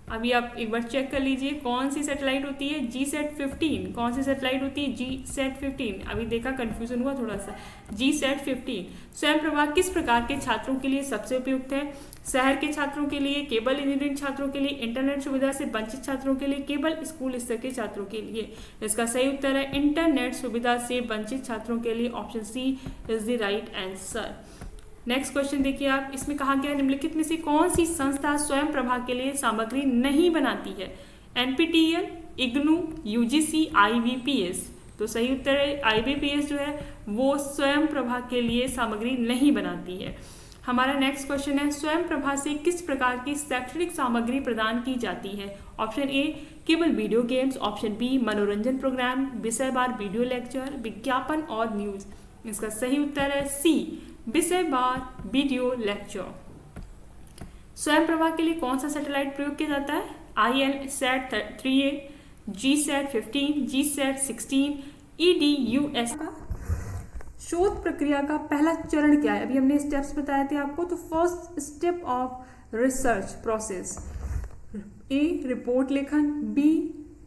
अभी आप एक बार चेक कर लीजिए कौन सी सैटेलाइट होती है। GSAT-15। कौन सी सैटेलाइट होती है। GSAT-15। अभी देखा कंफ्यूजन हुआ थोड़ा सा। GSAT-15। स्वयं प्रभा किस प्रकार के छात्रों के लिए सबसे उपयुक्त है। शहर के छात्रों के लिए, केवल इंजीनियरिंग छात्रों के लिए, इंटरनेट सुविधा से वंचित छात्रों के लिए, केवल स्कूल स्तर के छात्रों के लिए। इसका सही उत्तर है इंटरनेट सुविधा से वंचित छात्रों के लिए। Option C is the right answer. Next question देखिए आप, इसमें कहा गया निम्नलिखित में से कौन सी संस्था स्वयं प्रभा के लिए सामग्री नहीं बनाती है। NPTEL, IGNOU, UGC, IBPS। तो सही उत्तर है IBPS जो है वो स्वयं प्रभा के लिए सामग्री नहीं बनाती है। हमारा नेक्स्ट क्वेश्चन है, स्वयं प्रभा से किस प्रकार की शैक्षणिक सामग्री प्रदान की जाती है। ऑप्शन ए, केवल वीडियो गेम्स। ऑप्शन बी, मनोरंजन प्रोग्राम, विषयवार वीडियो लेक्चर, विज्ञापन और न्यूज। इसका सही उत्तर है सी, विषयवार वीडियो लेक्चर। स्वयं प्रभा के लिए कौन सा सैटेलाइट प्रयोग किया जाता है? IL-SAT 3A, GSAT 15, GSAT 16, EDUS। शोध प्रक्रिया का पहला चरण क्या है? अभी हमने स्टेप्स बताए थे आपको। तो first step of research process, A report लेखन, B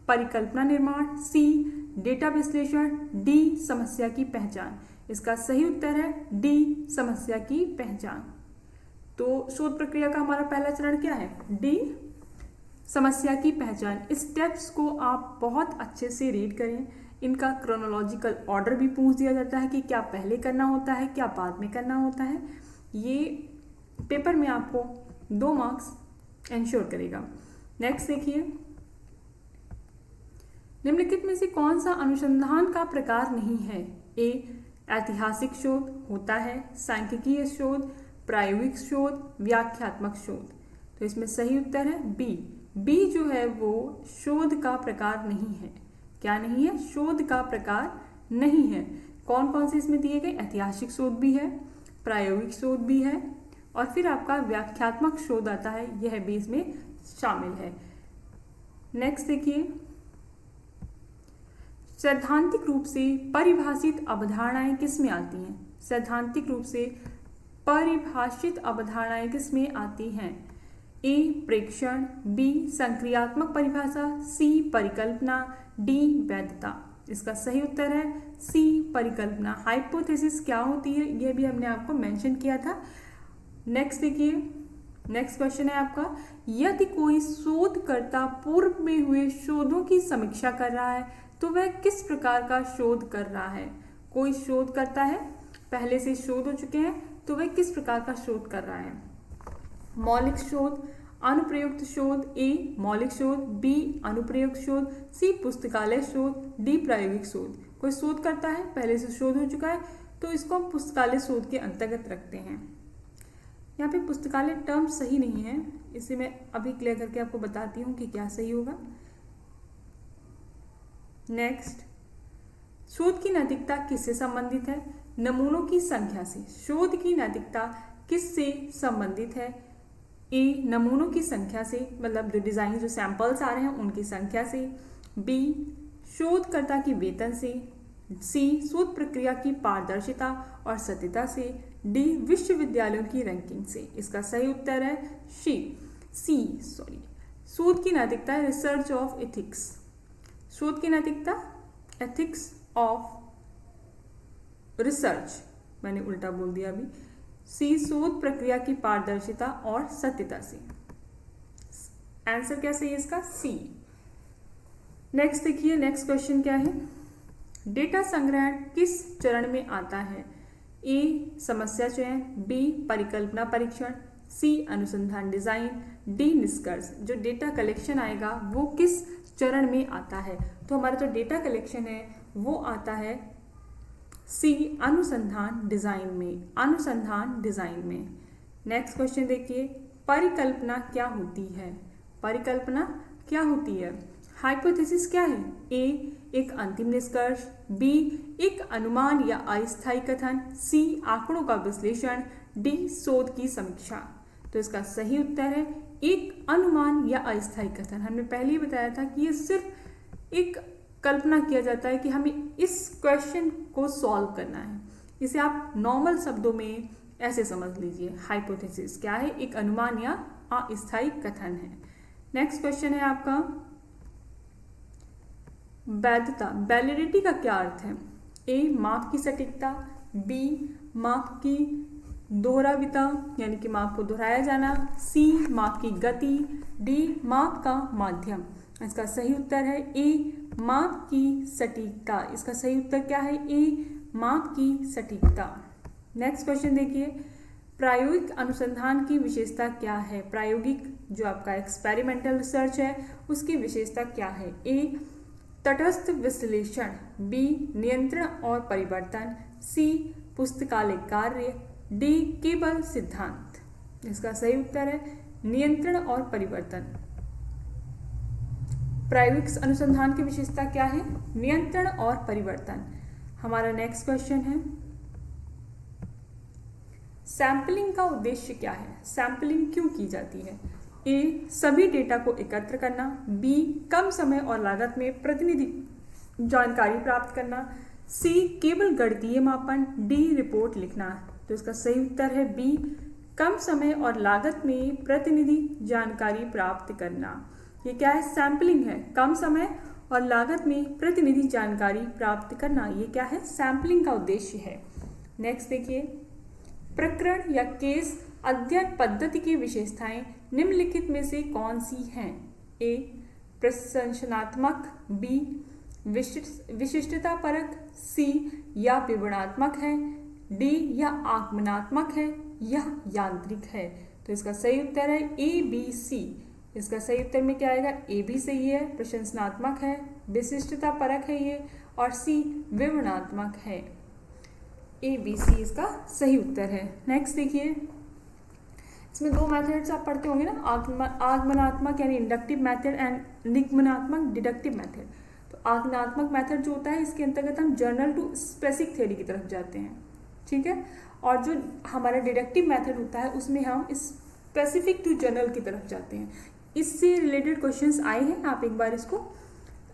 परिकल्पना निर्माण, C डेटा विश्लेषण, D समस्या की पहचान। इसका सही उत्तर है D समस्या की पहचान। तो शोध प्रक्रिया का हमारा पहला चरण क्या है? D समस्या की पहचान। स्टेप्स को आप बहुत अच्छे से रीड करें। इनका क्रोनोलॉजिकल ऑर्डर भी पूछ दिया जाता है कि क्या पहले करना होता है, क्या बाद में करना होता है। ये पेपर में आपको 2 मार्क्स इंश्योर करेगा। नेक्स्ट देखिए, निम्नलिखित में से कौन सा अनुसंधान का प्रकार नहीं है? A ऐतिहासिक शोध होता है, सांख्यिकीय शोध, प्रायोगिक शोध, व्याख्यात्मक शोध। तो इसमें सही उत्तर है बी जो है वो शोध का प्रकार नहीं है। क्या नहीं है? शोध का प्रकार नहीं है। कौन कौन से इसमें दिए गए? ऐतिहासिक शोध भी है, प्रायोगिक शोध भी है, और फिर आपका व्याख्यात्मक शोध आता है, यह भी इसमें शामिल है। नेक्स्ट देखिए, सैद्धांतिक रूप से परिभाषित अवधारणाएं किस में आती हैं? सैद्धांतिक रूप से परिभाषित अवधारणाएं किस में आती हैं? A प्रेक्षण, B संक्रियात्मक परिभाषा, C परिकल्पना, D वैधता। इसका सही उत्तर है C परिकल्पना। हाइपोथेसिस क्या होती है यह भी हमने आपको मेंशन किया था। नेक्स्ट देखिए, नेक्स्ट क्वेश्चन है आपका, यदि कोई शोधकर्ता पूर्व में हुए शोधों की समीक्षा कर रहा है तो वह किस प्रकार का शोध कर रहा है? कोई शोध करता है, पहले से शोध हो चुके हैं, तो वह किस प्रकार का शोध कर रहा है? मौलिक शोध, अनुप्रयुक्त शोध, A मौलिक शोध, B अनुप्रयुक्त शोध, C पुस्तकालय शोध, D प्रायोगिक शोध। कोई शोध करता है, पहले से शोध हो चुका है, तो इसको हम पुस्तकालय शोध के अंतर्गत रखते हैं। यहाँ पे पुस्तकालय टर्म सही नहीं है, इसे मैं अभी क्लियर करके आपको बताती हूँ कि क्या सही होगा। नेक्स्ट, शोध की नैतिकता किससे संबंधित है? नमूनों की संख्या से। शोध की नैतिकता किससे संबंधित है? A नमूनों की संख्या से, मतलब जो डिजाइन जो सैंपल्स आ रहे हैं उनकी संख्या से। B शोधकर्ता की वेतन से। C शोध प्रक्रिया की पारदर्शिता और सत्यता से। D विश्वविद्यालयों की रैंकिंग से। इसका सही उत्तर है C शोध की नैतिकता रिसर्च ऑफ एथिक्स। शोध की नैतिकता एथिक्स ऑफ रिसर्च, मैंने उल्टा बोल दिया अभी। C शोध प्रक्रिया की पारदर्शिता और सत्यता से। आंसर क्या सही है इसका? C। नेक्स्ट देखिए, नेक्स्ट क्वेश्चन क्या है? डेटा संग्रहण किस चरण में आता है? A समस्या चयन, B परिकल्पना परीक्षण, C अनुसंधान डिजाइन, D निष्कर्ष। जो डेटा कलेक्शन आएगा वो किस चरण में आता है? तो हमारा जो डेटा कलेक्शन है वो आता है C अनुसंधान डिजाइन में। अनुसंधान डिजाइन में। नेक्स्ट क्वेश्चन देखिए, परिकल्पना क्या होती है? परिकल्पना क्या होती है? हाइपोथेसिस क्या है? A एक अंतिम निष्कर्ष, B एक अनुमान या अस्थायी कथन, C आंकड़ों का विश्लेषण, D शोध की समीक्षा। तो इसका सही उत्तर है एक अनुमान या अस्थायी कथन। हमने पहले ही बताया था कि ये सिर्फ एक कल्पना किया जाता है कि हमें इस क्वेश्चन को सॉल्व करना है। इसे आप नॉर्मल शब्दों में ऐसे समझ लीजिए, हाइपोथेसिस क्या है? एक अनुमान या अस्थायी कथन है। नेक्स्ट क्वेश्चन है आपका, वैधता, वैलिडिटी का क्या अर्थ है? A माप की सटीकता, B माप की दोहराविता यानी कि माप को दोहराया जाना, C माप की गति, D माप का माध्यम। इसका सही उत्तर है A माप की सटीकता। इसका सही उत्तर क्या है? A माप की सटीकता। नेक्स्ट क्वेश्चन देखिए, प्रायोगिक अनुसंधान की विशेषता क्या है? प्रायोगिक जो आपका एक्सपेरिमेंटल रिसर्च है उसकी विशेषता क्या है? A तटस्थ विश्लेषण, B नियंत्रण और परिवर्तन, C पुस्तकालय कार्य, D केवल सिद्धांत। इसका सही उत्तर है नियंत्रण और परिवर्तन। प्रायोगिक अनुसंधान की विशेषता क्या है? नियंत्रण और परिवर्तन। हमारा नेक्स्ट क्वेश्चन है, सैम्पलिंग का उद्देश्य क्या है, सैम्पलिंग क्यों की जाती है? ए, सभी डेटा को एकत्र करना, बी, कम समय और लागत में प्रतिनिधि जानकारी प्राप्त करना, सी, केवल गणितीय मापन, डी, रिपोर्ट लिखना। तो इसका सही उत्तर है बी, कम समय और लागत में प्रतिनिधि जानकारी प्राप्त करना। ये क्या है? सैम्पलिंग है, कम समय और लागत में प्रतिनिधि जानकारी प्राप्त करना, ये क्या है? सैम्पलिंग का उद्देश्य है। नेक्स्ट देखिए, प्रकरण या केस अध्ययन पद्धति की विशेषताएं निम्नलिखित में से कौन सी हैं? ए, प्रशंसात्मक, बी, विशिष्टता परक, सी, या विवरणात्मक है, डी, या आगमनात्मक है, या यांत्रिक है। तो इसका सही उत्तर है ए, बी, सी। इसका सही उत्तर में क्या आएगा? ए भी सही है, प्रशंसात्मक है, विशिष्टता परक है ये, और सी विवरणात्मक है। ए, बी, सी इसका सही उत्तर है। नेक्स्ट देखिए, इसमें दो मेथड्स आप पढ़ते होंगे ना, आगमनात्मक यानी इंडक्टिव मेथड एंड निगमनात्मक डिडक्टिव मेथड। तो आगमनात्मक मेथड जो होता है, इसके अंतर्गत हम जर्नल टू स्पेसिफिक थ्योरी की तरफ जाते हैं, ठीक है। और जो हमारा डिडक्टिव मेथड होता है, उसमें हम स्पेसिफिक टू जर्नल की तरफ जाते हैं। इससे रिलेटेड क्वेश्चंस आए हैं, आप एक बार इसको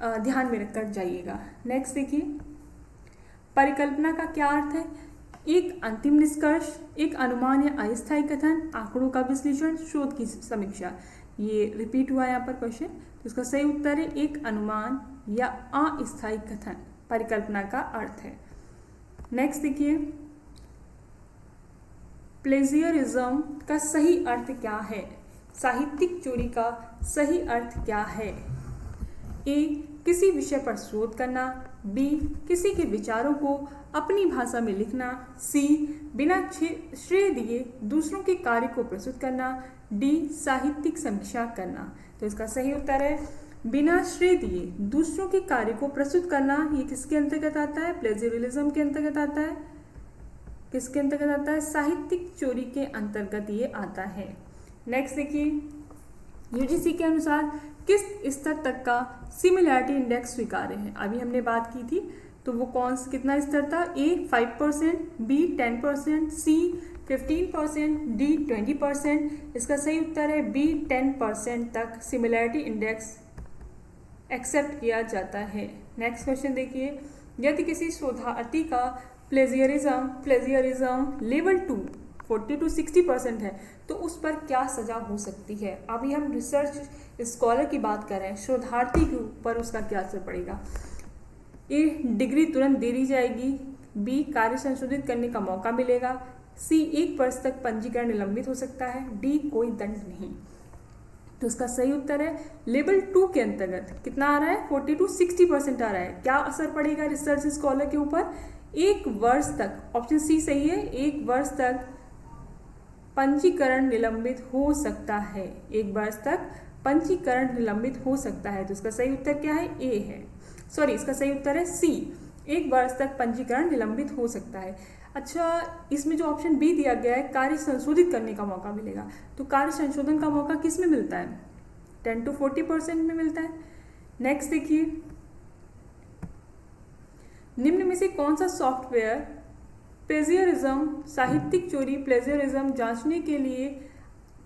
ध्यान में रखकर जाइएगा। नेक्स्ट देखिए, परिकल्पना का क्या अर्थ है? एक अंतिम निष्कर्ष, एक अनुमान या अस्थायी कथन, आंकड़ों का विश्लेषण, शोध की समीक्षा। ये रिपीट हुआ है यहाँ पर क्वेश्चन। तो इसका सही उत्तर है एक अनुमान या अस्थायी कथन परिकल्पना का अर्थ है। नेक्स्ट देखिए, प्लेजियरिज्म का सही अर्थ क्या है? साहित्यिक चोरी का सही अर्थ क्या है? ए, किसी विषय पर शोध करना, बी, किसी के विचारों को अपनी भाषा में लिखना, सी, बिना श्रेय दिए दूसरों के कार्य को प्रस्तुत करना, डी, साहित्यिक समीक्षा करना। तो इसका सही उत्तर है बिना श्रेय दिए दूसरों के कार्य को प्रस्तुत करना। ये किसके अंतर्गत आता है? प्लेजियरिज्म के अंतर्गत आता है। किसके अंतर्गत आता है? साहित्यिक चोरी के अंतर्गत ये आता है। नेक्स्ट देखिए, यूजीसी के अनुसार किस स्तर तक का सिमिलैरिटी इंडेक्स स्वीकार्य है? अभी हमने बात की थी, तो वो कितना स्तर था? ए 5%, बी 10%, सी 15%, डी 20%। इसका सही उत्तर है बी 10% तक सिमिलैरिटी इंडेक्स एक्सेप्ट किया जाता है। नेक्स्ट क्वेश्चन देखिए, यदि किसी शोधार्थी का प्लेजियरिज्म लेवल 2 40 to 60% है, तो उस पर क्या सजा हो सकती है? अभी हम रिसर्च स्कॉलर की बात कर रहे हैं, शोधार्थी के ऊपर उसका क्या असर पड़ेगा? ए, डिग्री तुरंत दे दी जाएगी, बी, कार्य संशोधित करने का मौका मिलेगा, सी, 1 वर्ष तक पंजीकरण निलंबित हो सकता है, डी, कोई दंड नहीं। तो इसका सही उत्तर है लेवल 2 के अंतर्गत कितना आ रहा है? 40 to 60% आ रहा है। क्या असर पड़ेगा रिसर्च स्कॉलर के ऊपर? 1 वर्ष तक, ऑप्शन सी सही है, 1 वर्ष तक पंजीकरण निलंबित हो सकता है। 1 वर्ष तक पंजीकरण निलंबित हो सकता है। तो इसका सही उत्तर क्या है? ए है, सॉरी, इसका सही उत्तर है सी, 1 वर्ष तक पंजीकरण निलंबित हो सकता है। अच्छा, इसमें जो ऑप्शन बी दिया गया है, कार्य संशोधित करने का मौका मिलेगा, तो कार्य संशोधन का मौका किस में मिलता है? 10 to 40% में मिलता है। नेक्स्ट देखिए, निम्न में से कौन सा सॉफ्टवेयर प्लेजियरिज्म, साहित्यिक चोरी प्लेजियरिज्म जांचने के लिए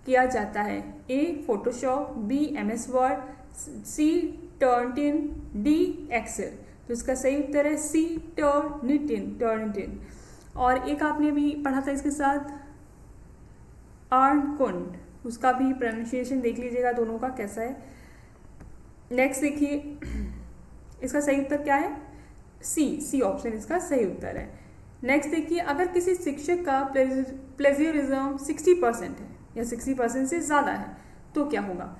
किया जाता है? ए, फोटोशॉप, बी, MS वर्ड, सी, टर्निटिन, डी, एक्सेल। तो इसका सही उत्तर है सी, टर्निटिन। और एक आपने भी पढ़ा था इसके साथ आर्नकुंड, उसका भी प्रोनाउंसिएशन देख लीजिएगा दोनों का कैसा है। नेक्स्ट देखिए, इसका सही उत्तर क्या है? सी ऑप्शन इसका सही उत्तर है। नेक्स्ट देखिए, अगर किसी शिक्षक का प्लेजियरिज्म 60% है या 60% से ज़्यादा है, तो क्या होगा?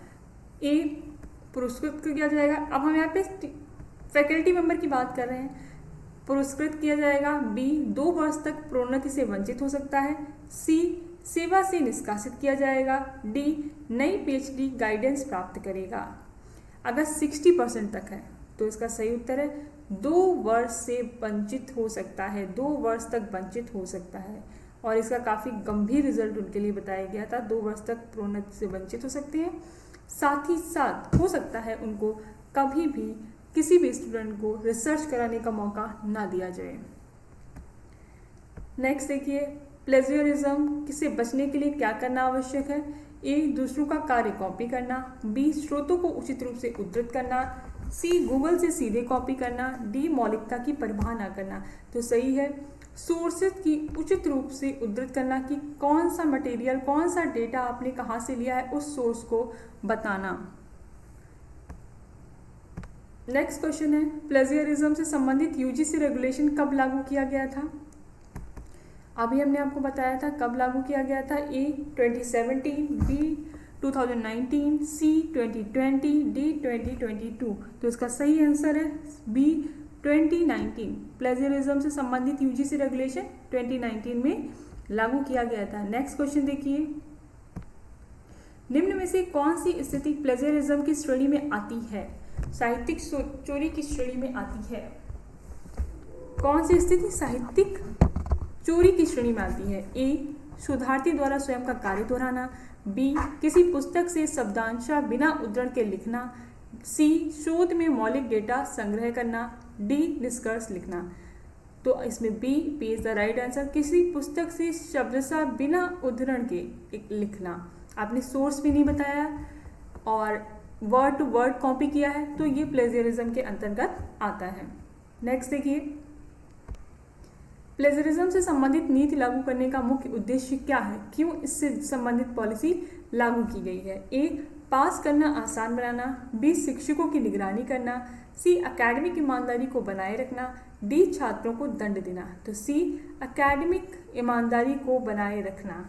ए, पुरस्कृत किया जाएगा। अब हम यहाँ पे फैकल्टी मेंबर की बात कर रहे हैं, पुरस्कृत किया जाएगा। बी, 2 वर्ष तक प्रोन्नति से वंचित हो सकता है। सी, सेवा से निष्कासित किया जाएगा। डी, नई PhD गाइडेंस प्राप्त करेगा। अगर 60% तक है, तो इसका सही उत्तर है 2 वर्ष से वंचित हो सकता है, 2 वर्ष तक वंचित हो सकता है। और इसका काफ़ी गंभीर रिजल्ट उनके लिए बताया गया था, 2 वर्ष तक प्रोन्नति से वंचित हो सकते हैं। साथ ही साथ हो सकता है उनको कभी भी किसी भी स्टूडेंट को रिसर्च कराने का मौका ना दिया जाए। नेक्स्ट देखिए, प्लेजियरिज्म से बचने के लिए क्या करना आवश्यक है? ए, दूसरों का कार्य कॉपी करना, बी, स्रोतों को उचित रूप से उद्धृत करना, सी, गूगल से सीधे कॉपी करना, डी, मौलिकता की परवाह न करना। तो सही है सोर्सेज की उचित रूप से उद्धृत करना कि कौन सा मटेरियल, कौन सा डेटा आपने कहाँ से लिया है, उस सोर्स को बताना। नेक्स्ट क्वेश्चन है, प्लेजियरिज्म से संबंधित यूजीसी रेगुलेशन कब लागू किया गया था? अभी हमने आपको बताया था कब लागू किया गया था। ए 2017, बी 2019, सी 2020, डी 2022। तो इसका सही आंसर है बी 2019। प्लेजियरिज्म से संबंधित यूजीसी रेगुलेशन 2019 में लागू किया गया था। नेक्स्ट क्वेश्चन देखिए, निम्न में से कौन सी स्थिति प्लेजियरिज्म की श्रेणी में आती है? साहित्यिक चोरी की श्रेणी में आती है। कौन सी स्थिति साहित्यिक चोरी की श्रेणी में आती है? ए, शोधार्थी द्वारा स्वयं का कार्य दोहराना, बी, किसी पुस्तक से शब्दांशा बिना उद्धरण के लिखना, सी, शोध में मौलिक डेटा संग्रह करना, डी, निष्कर्ष लिखना। तो इसमें B is the right answer. किसी पुस्तक से शब्दशः बिना उद्धरण के लिखना। आपने सोर्स भी नहीं बताया और वर्ड टू वर्ड कॉपी किया है, तो ये प्लेजियरिज्म के अंतर्गत आता है। नेक्स्ट देखिए, प्लेजियरिज्म से संबंधित नीति लागू करने का मुख्य उद्देश्य क्या है? क्यों इससे संबंधित पॉलिसी लागू की गई है? ए, पास करना आसान बनाना, बी, शिक्षकों की निगरानी करना, सी, एकेडमिक ईमानदारी को बनाए रखना, डी, छात्रों को दंड देना। तो सी, एकेडमिक ईमानदारी को बनाए रखना।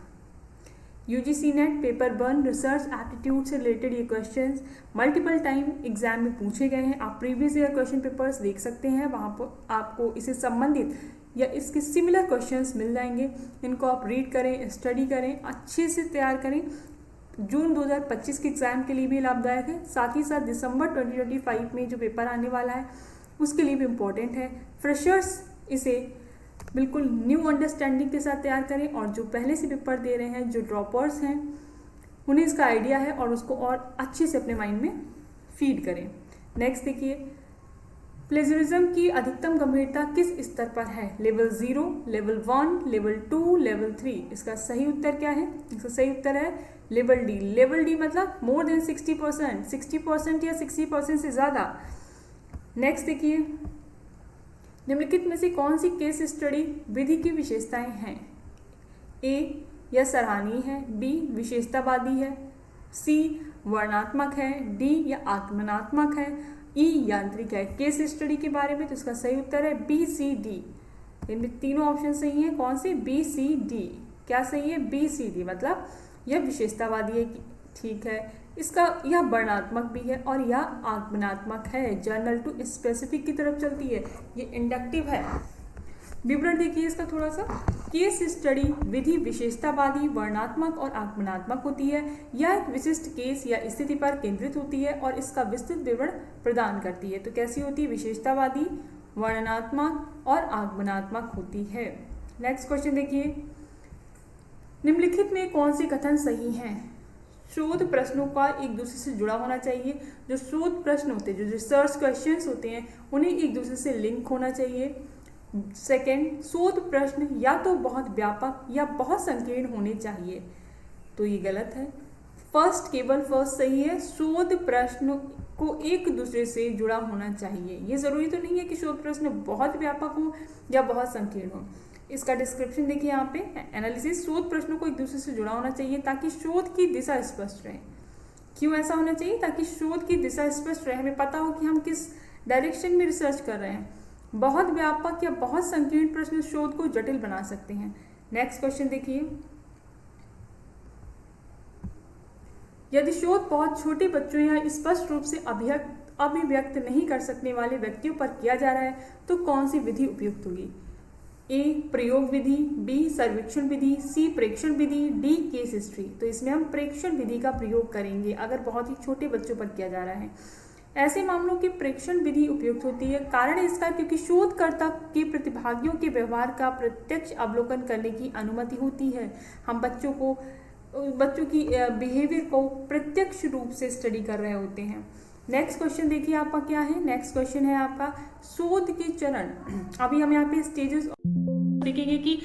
UGC net paper 1 research aptitude से रिलेटेड ये क्वेश्चंस मल्टीपल टाइम एग्जाम में पूछे गए हैं। आप प्रीवियस ईयर क्वेश्चन पेपर्स देख सकते हैं, वहाँ पर आपको इससे संबंधित या इसके सिमिलर क्वेश्चंस मिल जाएंगे। इनको आप रीड करें, स्टडी करें, अच्छे से तैयार करें। जून 2025 के एग्ज़ाम के लिए भी लाभदायक है, साथ ही साथ दिसंबर 2025 में जो पेपर आने वाला है उसके लिए भी इम्पोर्टेंट है। फ्रेशर्स इसे बिल्कुल न्यू अंडरस्टैंडिंग के साथ तैयार करें, और जो पहले से पेपर दे रहे हैं, जो ड्रॉपर्स हैं, उन्हें इसका आइडिया है और उसको और अच्छे से अपने माइंड में फीड करें। नेक्स्ट देखिए, प्लेजियरिज्म की अधिकतम गंभीरता किस स्तर पर है? Level 0, level 1, level 2, level 3। इसका सही उत्तर क्या है? इसका सही उत्तर है लेवल डी। लेवल डी मतलब मोर देन 60%, 60% या 60% से ज़्यादा। नेक्स्ट देखिए, निम्नलिखित में से कौन सी केस स्टडी विधि की विशेषताएं हैं? ए, यह सराहनीय है, बी, विशेषतावादी है, सी, वर्णनात्मक है, डी, या आगमनात्मक है, ई, यांत्रिक है। केस स्टडी के बारे में तो इसका सही उत्तर है बी, सी, डी। इनमें तीनों ऑप्शन सही हैं। कौन से? बी, सी, डी। क्या सही है? बी, सी, डी। मतलब यह विशेषतावादी है, ठीक है। इसका यह वर्णनात्मक भी है और यह आगमनात्मक है, जर्नल टू स्पेसिफिक की तरफ चलती है, ये इंडक्टिव है। विवरण देखिए इसका थोड़ा सा। केस स्टडी विधि विशेषतावादी, वर्णनात्मक और आगमनात्मक होती है। यह एक विशिष्ट केस या स्थिति पर केंद्रित होती है और इसका विस्तृत विवरण प्रदान करती है। तो कैसी होती है? विशेषतावादी, वर्णनात्मक और आगमनात्मक होती है। नेक्स्ट क्वेश्चन देखिए, निम्नलिखित में कौन से कथन सही हैं? शोध प्रश्नों का एक दूसरे से जुड़ा होना चाहिए। जो शोध प्रश्न होते हैं, जो रिसर्च क्वेश्चंस होते हैं, उन्हें एक दूसरे से लिंक होना चाहिए। सेकंड, शोध प्रश्न या तो बहुत व्यापक या बहुत संकीर्ण होने चाहिए। तो ये गलत है। फर्स्ट, केवल फर्स्ट सही है। शोध प्रश्न को एक दूसरे से जुड़ा होना चाहिए। ये जरूरी तो नहीं है कि शोध प्रश्न बहुत व्यापक हो या बहुत संकीर्ण हो। इसका डिस्क्रिप्शन देखिए यहाँ पे, एनालिसिस। शोध प्रश्नों को एक दूसरे से जुड़ा होना चाहिए ताकि शोध की दिशा स्पष्ट रहे। क्यों ऐसा होना चाहिए? ताकि शोध की दिशा स्पष्ट रहे, हमें पता हो कि हम किस डायरेक्शन में रिसर्च कर रहे हैं। बहुत व्यापक या बहुत संकीर्ण प्रश्न शोध को जटिल बना सकते हैं। नेक्स्ट क्वेश्चन देखिए, यदि शोध बहुत छोटे बच्चों या स्पष्ट रूप से अभिव्यक्त नहीं कर सकने वाले व्यक्तियों पर किया जा रहा है तो कौन सी विधि उपयुक्त होगी? ए, प्रयोग विधि, बी, सर्वेक्षण विधि, सी, प्रेक्षण विधि, डी, केस हिस्ट्री। तो इसमें हम प्रेक्षण विधि का प्रयोग करेंगे अगर बहुत ही छोटे बच्चों पर किया जा रहा है। ऐसे मामलों की प्रेक्षण विधि उपयुक्त होती है। कारण इसका क्योंकि शोधकर्ता के प्रतिभागियों के व्यवहार का प्रत्यक्ष अवलोकन करने की अनुमति होती है। हम बच्चों की बिहेवियर को प्रत्यक्ष रूप से स्टडी कर रहे होते हैं। नेक्स्ट क्वेश्चन देखिए आपका क्या है। नेक्स्ट क्वेश्चन है आपका शोध के चरण। अभी हम यहाँ पे स्टेजेस देखेंगे कि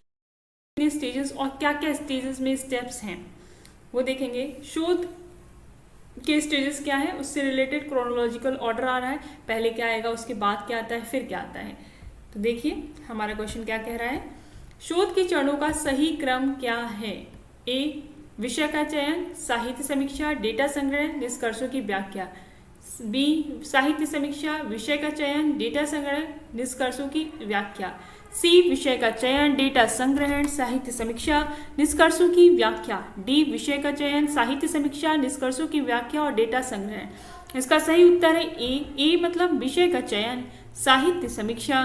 कितने स्टेजेस और क्या क्या स्टेजेस में स्टेप्स हैं वो देखेंगे। शोध के स्टेजेस क्या है उससे रिलेटेड क्रोनोलॉजिकल ऑर्डर आ रहा है, पहले क्या आएगा उसके बाद क्या आता है फिर क्या आता है। तो देखिए हमारा क्वेश्चन क्या कह रहा है, शोध के चरणों का सही क्रम क्या है। ए विषय का चयन, साहित्य समीक्षा, डेटा संग्रह, निष्कर्षों की व्याख्या। बी साहित्य समीक्षा, विषय का चयन, डेटा संग्रह, निष्कर्षों की व्याख्या। सी विषय का चयन, डेटा संग्रहण, साहित्य समीक्षा, निष्कर्षों की व्याख्या। डी विषय का चयन, साहित्य समीक्षा, निष्कर्षों की व्याख्या और डेटा संग्रहण। इसका सही उत्तर है ए मतलब विषय का चयन, साहित्य समीक्षा,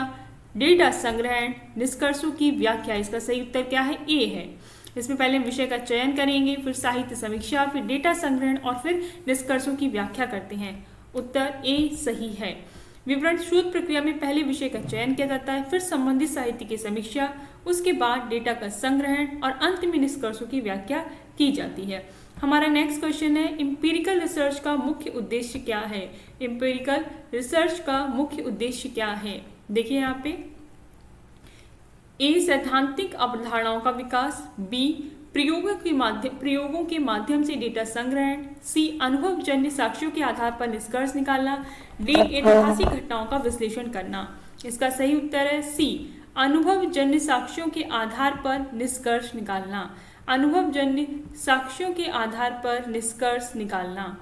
डेटा संग्रहण, निष्कर्षों की व्याख्या। इसका सही उत्तर क्या है ए है। इसमें पहले विषय का चयन करेंगे, फिर साहित्य समीक्षा, फिर डेटा संग्रहण और फिर निष्कर्षों की व्याख्या करते हैं। उत्तर ए सही है। विवरण शोध प्रक्रिया में पहले विषय का चयन किया जाता है, फिर संबंधित साहित्य की समीक्षा, उसके बाद डेटा का संग्रहण और अंत में निष्कर्षों की व्याख्या की जाती है। हमारा नेक्स्ट क्वेश्चन है, एम्पिरिकल रिसर्च का मुख्य उद्देश्य क्या है। एम्पिरिकल रिसर्च का मुख्य उद्देश्य क्या है। देखिए यहाँ पे ए सैद्धांतिक अवधारणाओं का विकास, बी प्रयोगों के माध्यम से डेटा संग्रहण, सी अनुभवजन्य साक्ष्यों के आधार पर निष्कर्ष निकालना, डी ऐतिहासिक घटनाओं का विश्लेषण करना। इसका सही उत्तर है सी अनुभवजन्य साक्ष्यों के आधार पर निष्कर्ष निकालना। अनुभवजन्य साक्ष्यों के आधार पर निष्कर्ष निकालना।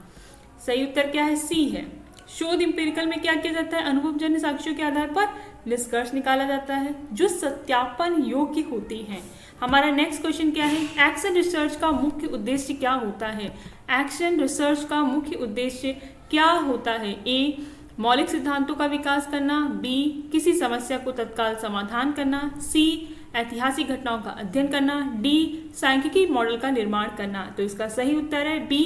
सही उत्तर क्या है सी है। शोध एम्पिरिकल में क्या किया जाता है, अनुभवजन्य साक्ष्यों के आधार पर निष्कर्ष निकाला जाता है जो सत्यापन योग्य होती हैं। हमारा नेक्स्ट क्वेश्चन क्या है, एक्शन रिसर्च का मुख्य उद्देश्य क्या होता है। एक्शन रिसर्च का मुख्य उद्देश्य क्या होता है। ए मौलिक सिद्धांतों का विकास करना, बी किसी समस्या को तत्काल समाधान करना, सी ऐतिहासिक घटनाओं का अध्ययन करना, डी सांख्यिकी मॉडल का निर्माण करना। तो इसका सही उत्तर है बी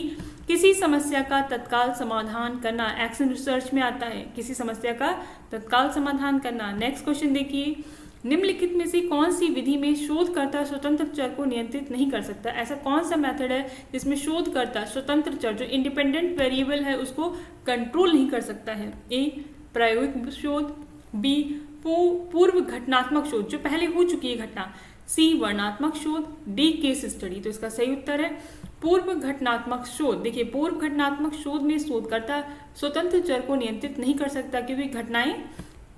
किसी समस्या का तत्काल समाधान करना। एक्शन रिसर्च में आता है किसी समस्या का तत्काल समाधान करना। नेक्स्ट क्वेश्चन देखिए, निम्नलिखित में से कौन सी विधि में शोधकर्ता स्वतंत्र चर को नियंत्रित नहीं कर सकता। ऐसा कौन सा मेथड है जिसमें शोधकर्ता स्वतंत्र चर जो इंडिपेंडेंट वेरिएबल है उसको कंट्रोल नहीं कर सकता है। ए प्रायोगिक शोध, बी पूर्व घटनात्मक शोध जो पहले हो चुकी है घटना, सी वर्णनात्मक शोध, डी केस स्टडी। तो इसका सही उत्तर है पूर्व घटनात्मक शोध। देखिए पूर्व घटनात्मक शोध में शोधकर्ता स्वतंत्र चर को नियंत्रित नहीं कर सकता क्योंकि घटनाएं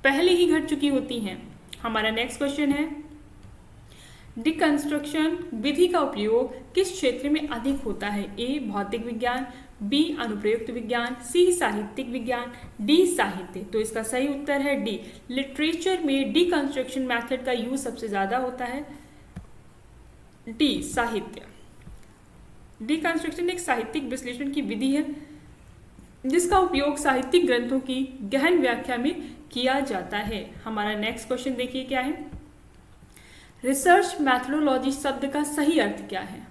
पहले ही घट चुकी होती हैं। हमारा नेक्स्ट क्वेश्चन है, डिकंस्ट्रक्शन विधि का उपयोग किस क्षेत्र में अधिक होता है। ए भौतिक विज्ञान, बी अनुप्रयुक्त विज्ञान, सी साहित्यिक विज्ञान, डी साहित्य। तो इसका सही उत्तर है डी लिटरेचर में डिकंस्ट्रक्शन मेथड का यूज सबसे ज्यादा होता है। डी साहित्य। डिकंस्ट्रक्शन एक साहित्यिक विश्लेषण की विधि है जिसका उपयोग साहित्यिक ग्रंथों की गहन व्याख्या में किया जाता है। हमारा नेक्स्ट क्वेश्चन देखिए क्या है, रिसर्च मैथोडोलॉजी शब्द का सही अर्थ क्या है।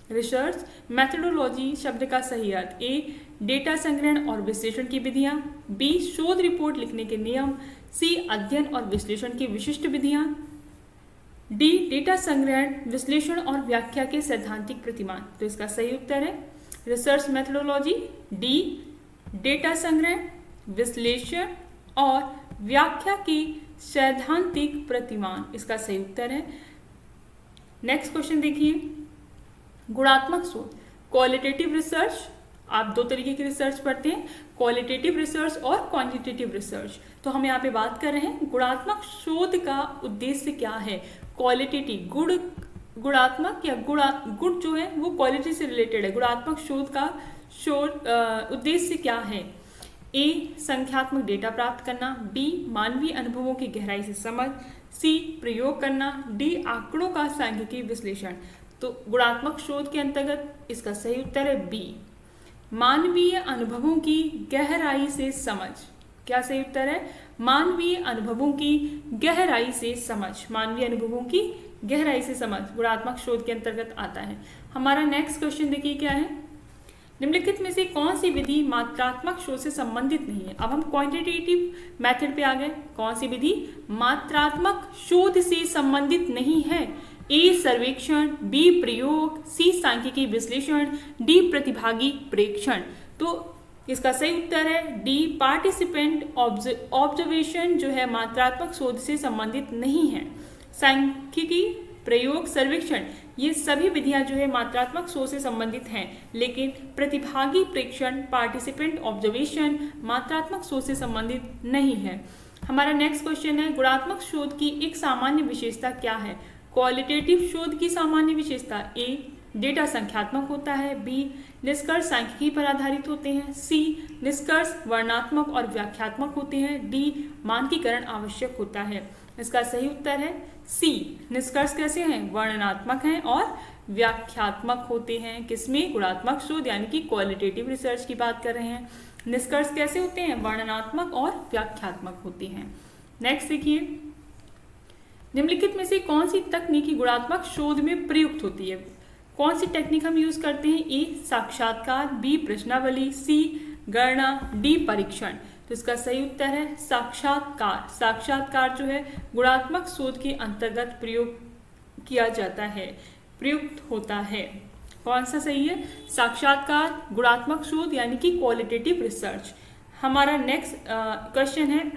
रिसर्च मैथोडोलॉजी शब्द का सही अर्थ, ए डेटा संग्रहण और विश्लेषण की विधियां, बी शोध रिपोर्ट लिखने के नियम, सी अध्ययन और विश्लेषण की विशिष्ट विधियां, डी डेटा संग्रहण विश्लेषण और व्याख्या के सैद्धांतिक प्रतिमान। तो इसका सही उत्तर है रिसर्च मैथोडोलॉजी, डी डेटा संग्रहण विश्लेषण और व्याख्या के सैद्धांतिक प्रतिमान। इसका सही उत्तर है। नेक्स्ट क्वेश्चन देखिए, गुणात्मक शोध क्वालिटेटिव रिसर्च। आप दो तरीके की रिसर्च पढ़ते हैं, क्वालिटेटिव रिसर्च और क्वांटिटेटिव रिसर्च। तो हम यहाँ पे बात कर रहे हैं गुणात्मक शोध का उद्देश्य क्या है। क्वालिटेटिव गुणात्मक या गुण जो है वो क्वालिटी से रिलेटेड है। गुणात्मक शोध का उद्देश्य क्या है। ए संख्यात्मक डेटा प्राप्त करना, बी मानवीय अनुभवों की गहराई से समझ, सी प्रयोग करना, डी आंकड़ों का सांख्यिकीय विश्लेषण। तो गुणात्मक शोध के अंतर्गत इसका सही उत्तर है बी मानवीय अनुभवों की गहराई से समझ। क्या सही उत्तर है, मानवीय अनुभवों की गहराई से समझ। मानवीय अनुभवों की गहराई से समझ गुणात्मक शोध के अंतर्गत आता है। हमारा नेक्स्ट क्वेश्चन देखिए क्या है, निम्नलिखित में से कौन सी विधि मात्रात्मक शोध से संबंधित नहीं है। अब हम क्वांटिटेटिव मेथड पे आ गए। कौन सी विधि मात्रात्मक शोध से संबंधित नहीं है। ए सर्वेक्षण, बी प्रयोग, सी सांख्यिकी विश्लेषण, डी प्रतिभागी प्रेक्षण। तो इसका सही उत्तर है डी पार्टिसिपेंट ऑब्जर्वेशन जो है मात्रात्मक शोध से संबंधित नहीं है। सांख्यिकी प्रयोग, सर्वेक्षण, ये सभी विधियां जो है मात्रात्मक सोच से संबंधित हैं, लेकिन प्रतिभागी प्रेक्षण, पार्टिसिपेंट ऑब्जर्वेशन मात्रात्मक सोच से संबंधित नहीं है। हमारा नेक्स्ट क्वेश्चन है, गुणात्मक शोध की एक सामान्य विशेषता क्या है? क्वालिटेटिव शोध की सामान्य विशेषता, ए डेटा संख्यात्मक होता है, बी निष्कर्ष सांख्यिकी पर आधारित होते हैं, सी निष्कर्ष वर्णनात्मक और व्याख्यात्मक होते हैं, डी मानकीकरण आवश्यक होता है। इसका सही उत्तर है सी, निष्कर्ष कैसे हैं? वर्णनात्मक हैं और व्याख्यात्मक होते हैं। किसमें? गुणात्मक शोध यानी कि क्वालिटेटिव रिसर्च की बात कर रहे हैं। निष्कर्ष कैसे होते हैं? वर्णनात्मक और व्याख्यात्मक होते हैं। नेक्स्ट देखिए, निम्नलिखित में से कौन सी तकनीकी गुणात्मक शोध में प्रयुक्त होती है? कौन सी टेक्निक हम यूज करते हैं? ए साक्षात्कार, बी प्रश्नावली, सी गणना, डी परीक्षण। तो इसका सही उत्तर है साक्षात्कार। साक्षात्कार जो है गुणात्मक शोध के अंतर्गत प्रयोग किया जाता है, प्रयुक्त होता है। कौन सा सही है? साक्षात्कार, गुणात्मक शोध यानी कि क्वालिटेटिव रिसर्च। हमारा नेक्स्ट क्वेश्चन है,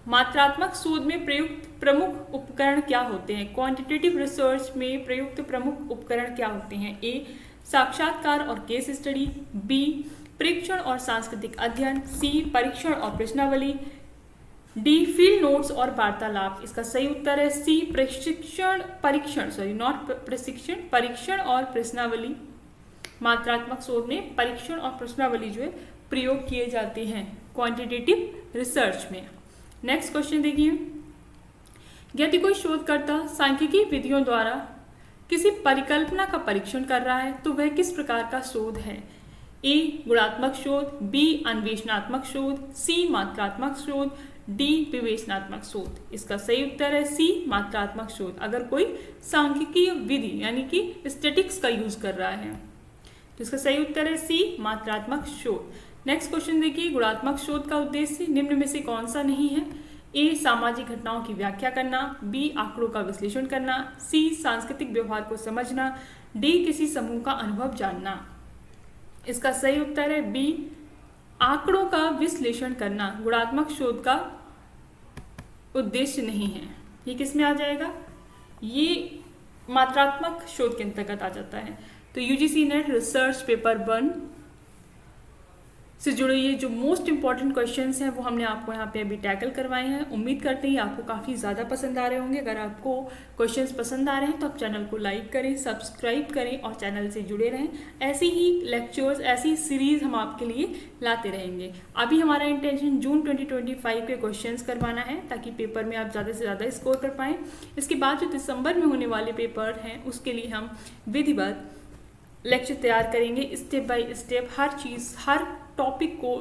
मात्रात्मक शोध में प्रयुक्त प्रमुख उपकरण क्या होते हैं? क्वांटिटेटिव रिसर्च में प्रयुक्त प्रमुख उपकरण क्या होते हैं? ए साक्षात्कार और केस स्टडी, बी परीक्षण और सांस्कृतिक अध्ययन, सी परीक्षण और प्रश्नावली, डी फील्ड नोट्स और वार्तालाप। इसका सही उत्तर है सी परीक्षण और प्रश्नावली। मात्रात्मक शोध में परीक्षण और प्रश्नावली जो है प्रयोग किए जाते हैं क्वांटिटेटिव रिसर्च में। नेक्स्ट क्वेश्चन देखिए, यदि कोई शोधकर्ता सांख्यिकी विधियों द्वारा किसी परिकल्पना का परीक्षण कर रहा है तो वह किस प्रकार का शोध है? ए गुणात्मक शोध, बी अन्वेषणात्मक शोध, सी मात्रात्मक शोध, डी विवेचनात्मक शोध। इसका सही उत्तर है सी मात्रात्मक शोध। अगर कोई सांख्यिकीय विधि यानी कि स्टैटिक्स का यूज कर रहा है तो इसका सही उत्तर है सी मात्रात्मक शोध। नेक्स्ट क्वेश्चन देखिए, गुणात्मक शोध का उद्देश्य निम्न में से कौन सा नहीं है? ए सामाजिक घटनाओं की व्याख्या करना, बी आंकड़ों का विश्लेषण करना, सी सांस्कृतिक व्यवहार को समझना, डी किसी समूह का अनुभव जानना। इसका सही उत्तर है बी आंकड़ों का विश्लेषण करना गुणात्मक शोध का उद्देश्य नहीं है। ये किस में आ जाएगा? ये मात्रात्मक शोध के अंतर्गत आ जाता है। तो यूजीसी नेट रिसर्च पेपर 1 से जुड़े ये जो मोस्ट इंपॉर्टेंट क्वेश्चंस हैं वो हमने आपको यहाँ पे अभी टैकल करवाए हैं। उम्मीद करते हैं आपको काफ़ी ज़्यादा पसंद आ रहे होंगे। अगर आपको क्वेश्चंस पसंद आ रहे हैं तो आप चैनल को लाइक करें, सब्सक्राइब करें और चैनल से जुड़े रहें। ऐसी ही लेक्चर्स, ऐसी सीरीज़ हम आपके लिए लाते रहेंगे। अभी हमारा इंटेंशन जून 2025 के क्वेश्चंस करवाना है ताकि पेपर में आप ज़्यादा से ज़्यादा स्कोर कर पाएँ। इसके बाद जो दिसंबर में होने वाले पेपर हैं उसके लिए हम विधिवत लेक्चर तैयार करेंगे। Step by step her cheese, her topic को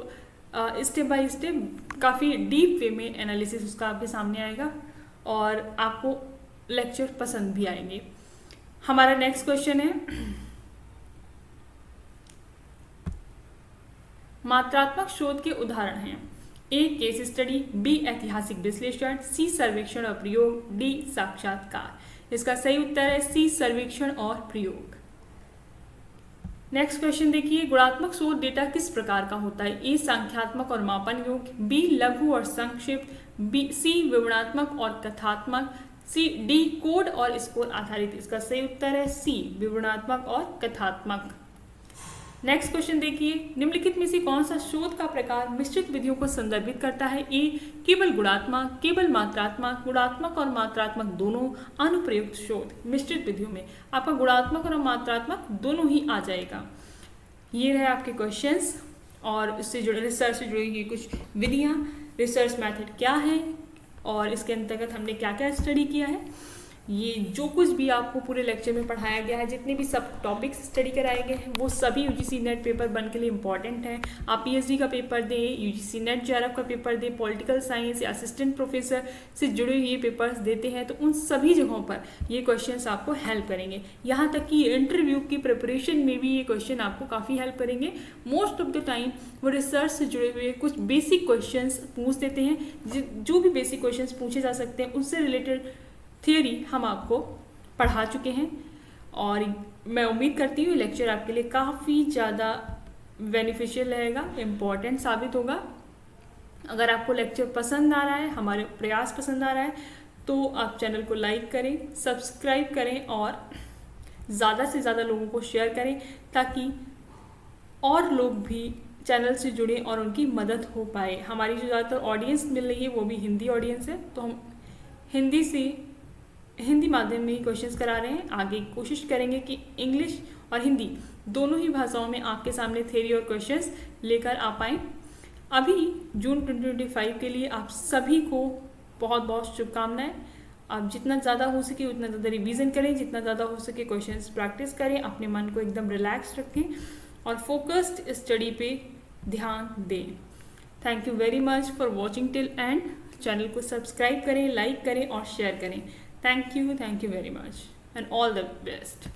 स्टेप बाय स्टेप काफ़ी डीप वे में एनालिसिस उसका आपके सामने आएगा और आपको लेक्चर पसंद भी आएंगे। हमारा नेक्स्ट क्वेश्चन है, मात्रात्मक शोध के उदाहरण हैं। ए केस स्टडी, बी ऐतिहासिक विश्लेषण, सी सर्वेक्षण और प्रयोग, डी साक्षात्कार। इसका सही उत्तर है सी सर्वेक्षण और प्रयोग। नेक्स्ट क्वेश्चन देखिए, गुणात्मक शोध डेटा किस प्रकार का होता है? ए संख्यात्मक और मापन योग्य, बी लघु और संक्षिप्त, बी सी विवरणात्मक और कथात्मक, सी डी कोड और स्कोर आधारित। इसका सही उत्तर है सी विवरणात्मक और कथात्मक। नेक्स्ट क्वेश्चन देखिए, निम्नलिखित में से कौन सा शोध का प्रकार मिश्रित विधियों को संदर्भित करता है? ए केवल गुणात्मक, केवल मात्रात्मक, गुणात्मक और मात्रात्मक दोनों अनुप्रयुक्त शोध। मिश्रित विधियों में आपका गुणात्मक और मात्रात्मक दोनों ही आ जाएगा। ये रहे आपके क्वेश्चंस और इससे जुड़े रिसर्च से जुड़ी हुई कुछ विधियाँ, रिसर्च मेथड क्या है और इसके अंतर्गत हमने क्या क्या स्टडी किया है। ये जो कुछ भी आपको पूरे लेक्चर में पढ़ाया गया है, जितने भी सब टॉपिक्स स्टडी कराए गए हैं वो सभी यूजीसी नेट पेपर 1 के लिए इंपॉर्टेंट है। आप पीएचडी का पेपर दें, यूजीसी नेट जेआरएफ का पेपर दें, पॉलिटिकल साइंस या असिस्टेंट प्रोफेसर से जुड़े हुए पेपर्स देते हैं तो उन सभी जगहों पर ये क्वेश्चंस आपको हेल्प करेंगे। यहाँ तक कि इंटरव्यू की प्रिपरेशन में भी ये क्वेश्चन आपको काफ़ी हेल्प करेंगे। मोस्ट ऑफ द टाइम वो रिसर्च से जुड़े हुए कुछ बेसिक क्वेश्चंस पूछ देते हैं। जो भी बेसिक क्वेश्चंस पूछे जा सकते हैं उससे रिलेटेड थियरी हम आपको पढ़ा चुके हैं और मैं उम्मीद करती हूँ लेक्चर आपके लिए काफ़ी ज़्यादा बेनिफिशियल रहेगा, इम्पॉर्टेंट साबित होगा। अगर आपको लेक्चर पसंद आ रहा है, हमारे प्रयास पसंद आ रहा है, तो आप चैनल को लाइक करें, सब्सक्राइब करें और ज़्यादा से ज़्यादा लोगों को शेयर करें, ताकि और लोग भी चैनल से जुड़े और उनकी मदद हो पाए। हमारी जो ज़्यादातर ऑडियंस मिल रही है वो भी हिंदी ऑडियंस है, तो हम हिंदी माध्यम में ही क्वेश्चंस करा रहे हैं। आगे कोशिश करेंगे कि इंग्लिश और हिंदी दोनों ही भाषाओं में आपके सामने थ्योरी और क्वेश्चंस लेकर आ पाएँ। अभी जून 2025 के लिए आप सभी को बहुत बहुत शुभकामनाएं। आप जितना ज़्यादा हो सके उतना ज़्यादा रिवीजन करें, जितना ज़्यादा हो सके क्वेश्चंस प्रैक्टिस करें, अपने मन को एकदम रिलैक्स रखें और फोकस्ड स्टडी पे ध्यान दें। Thank you very much for watching till and. Channel को सब्सक्राइब करें, लाइक करें और शेयर करें। Thank you very much and all the best.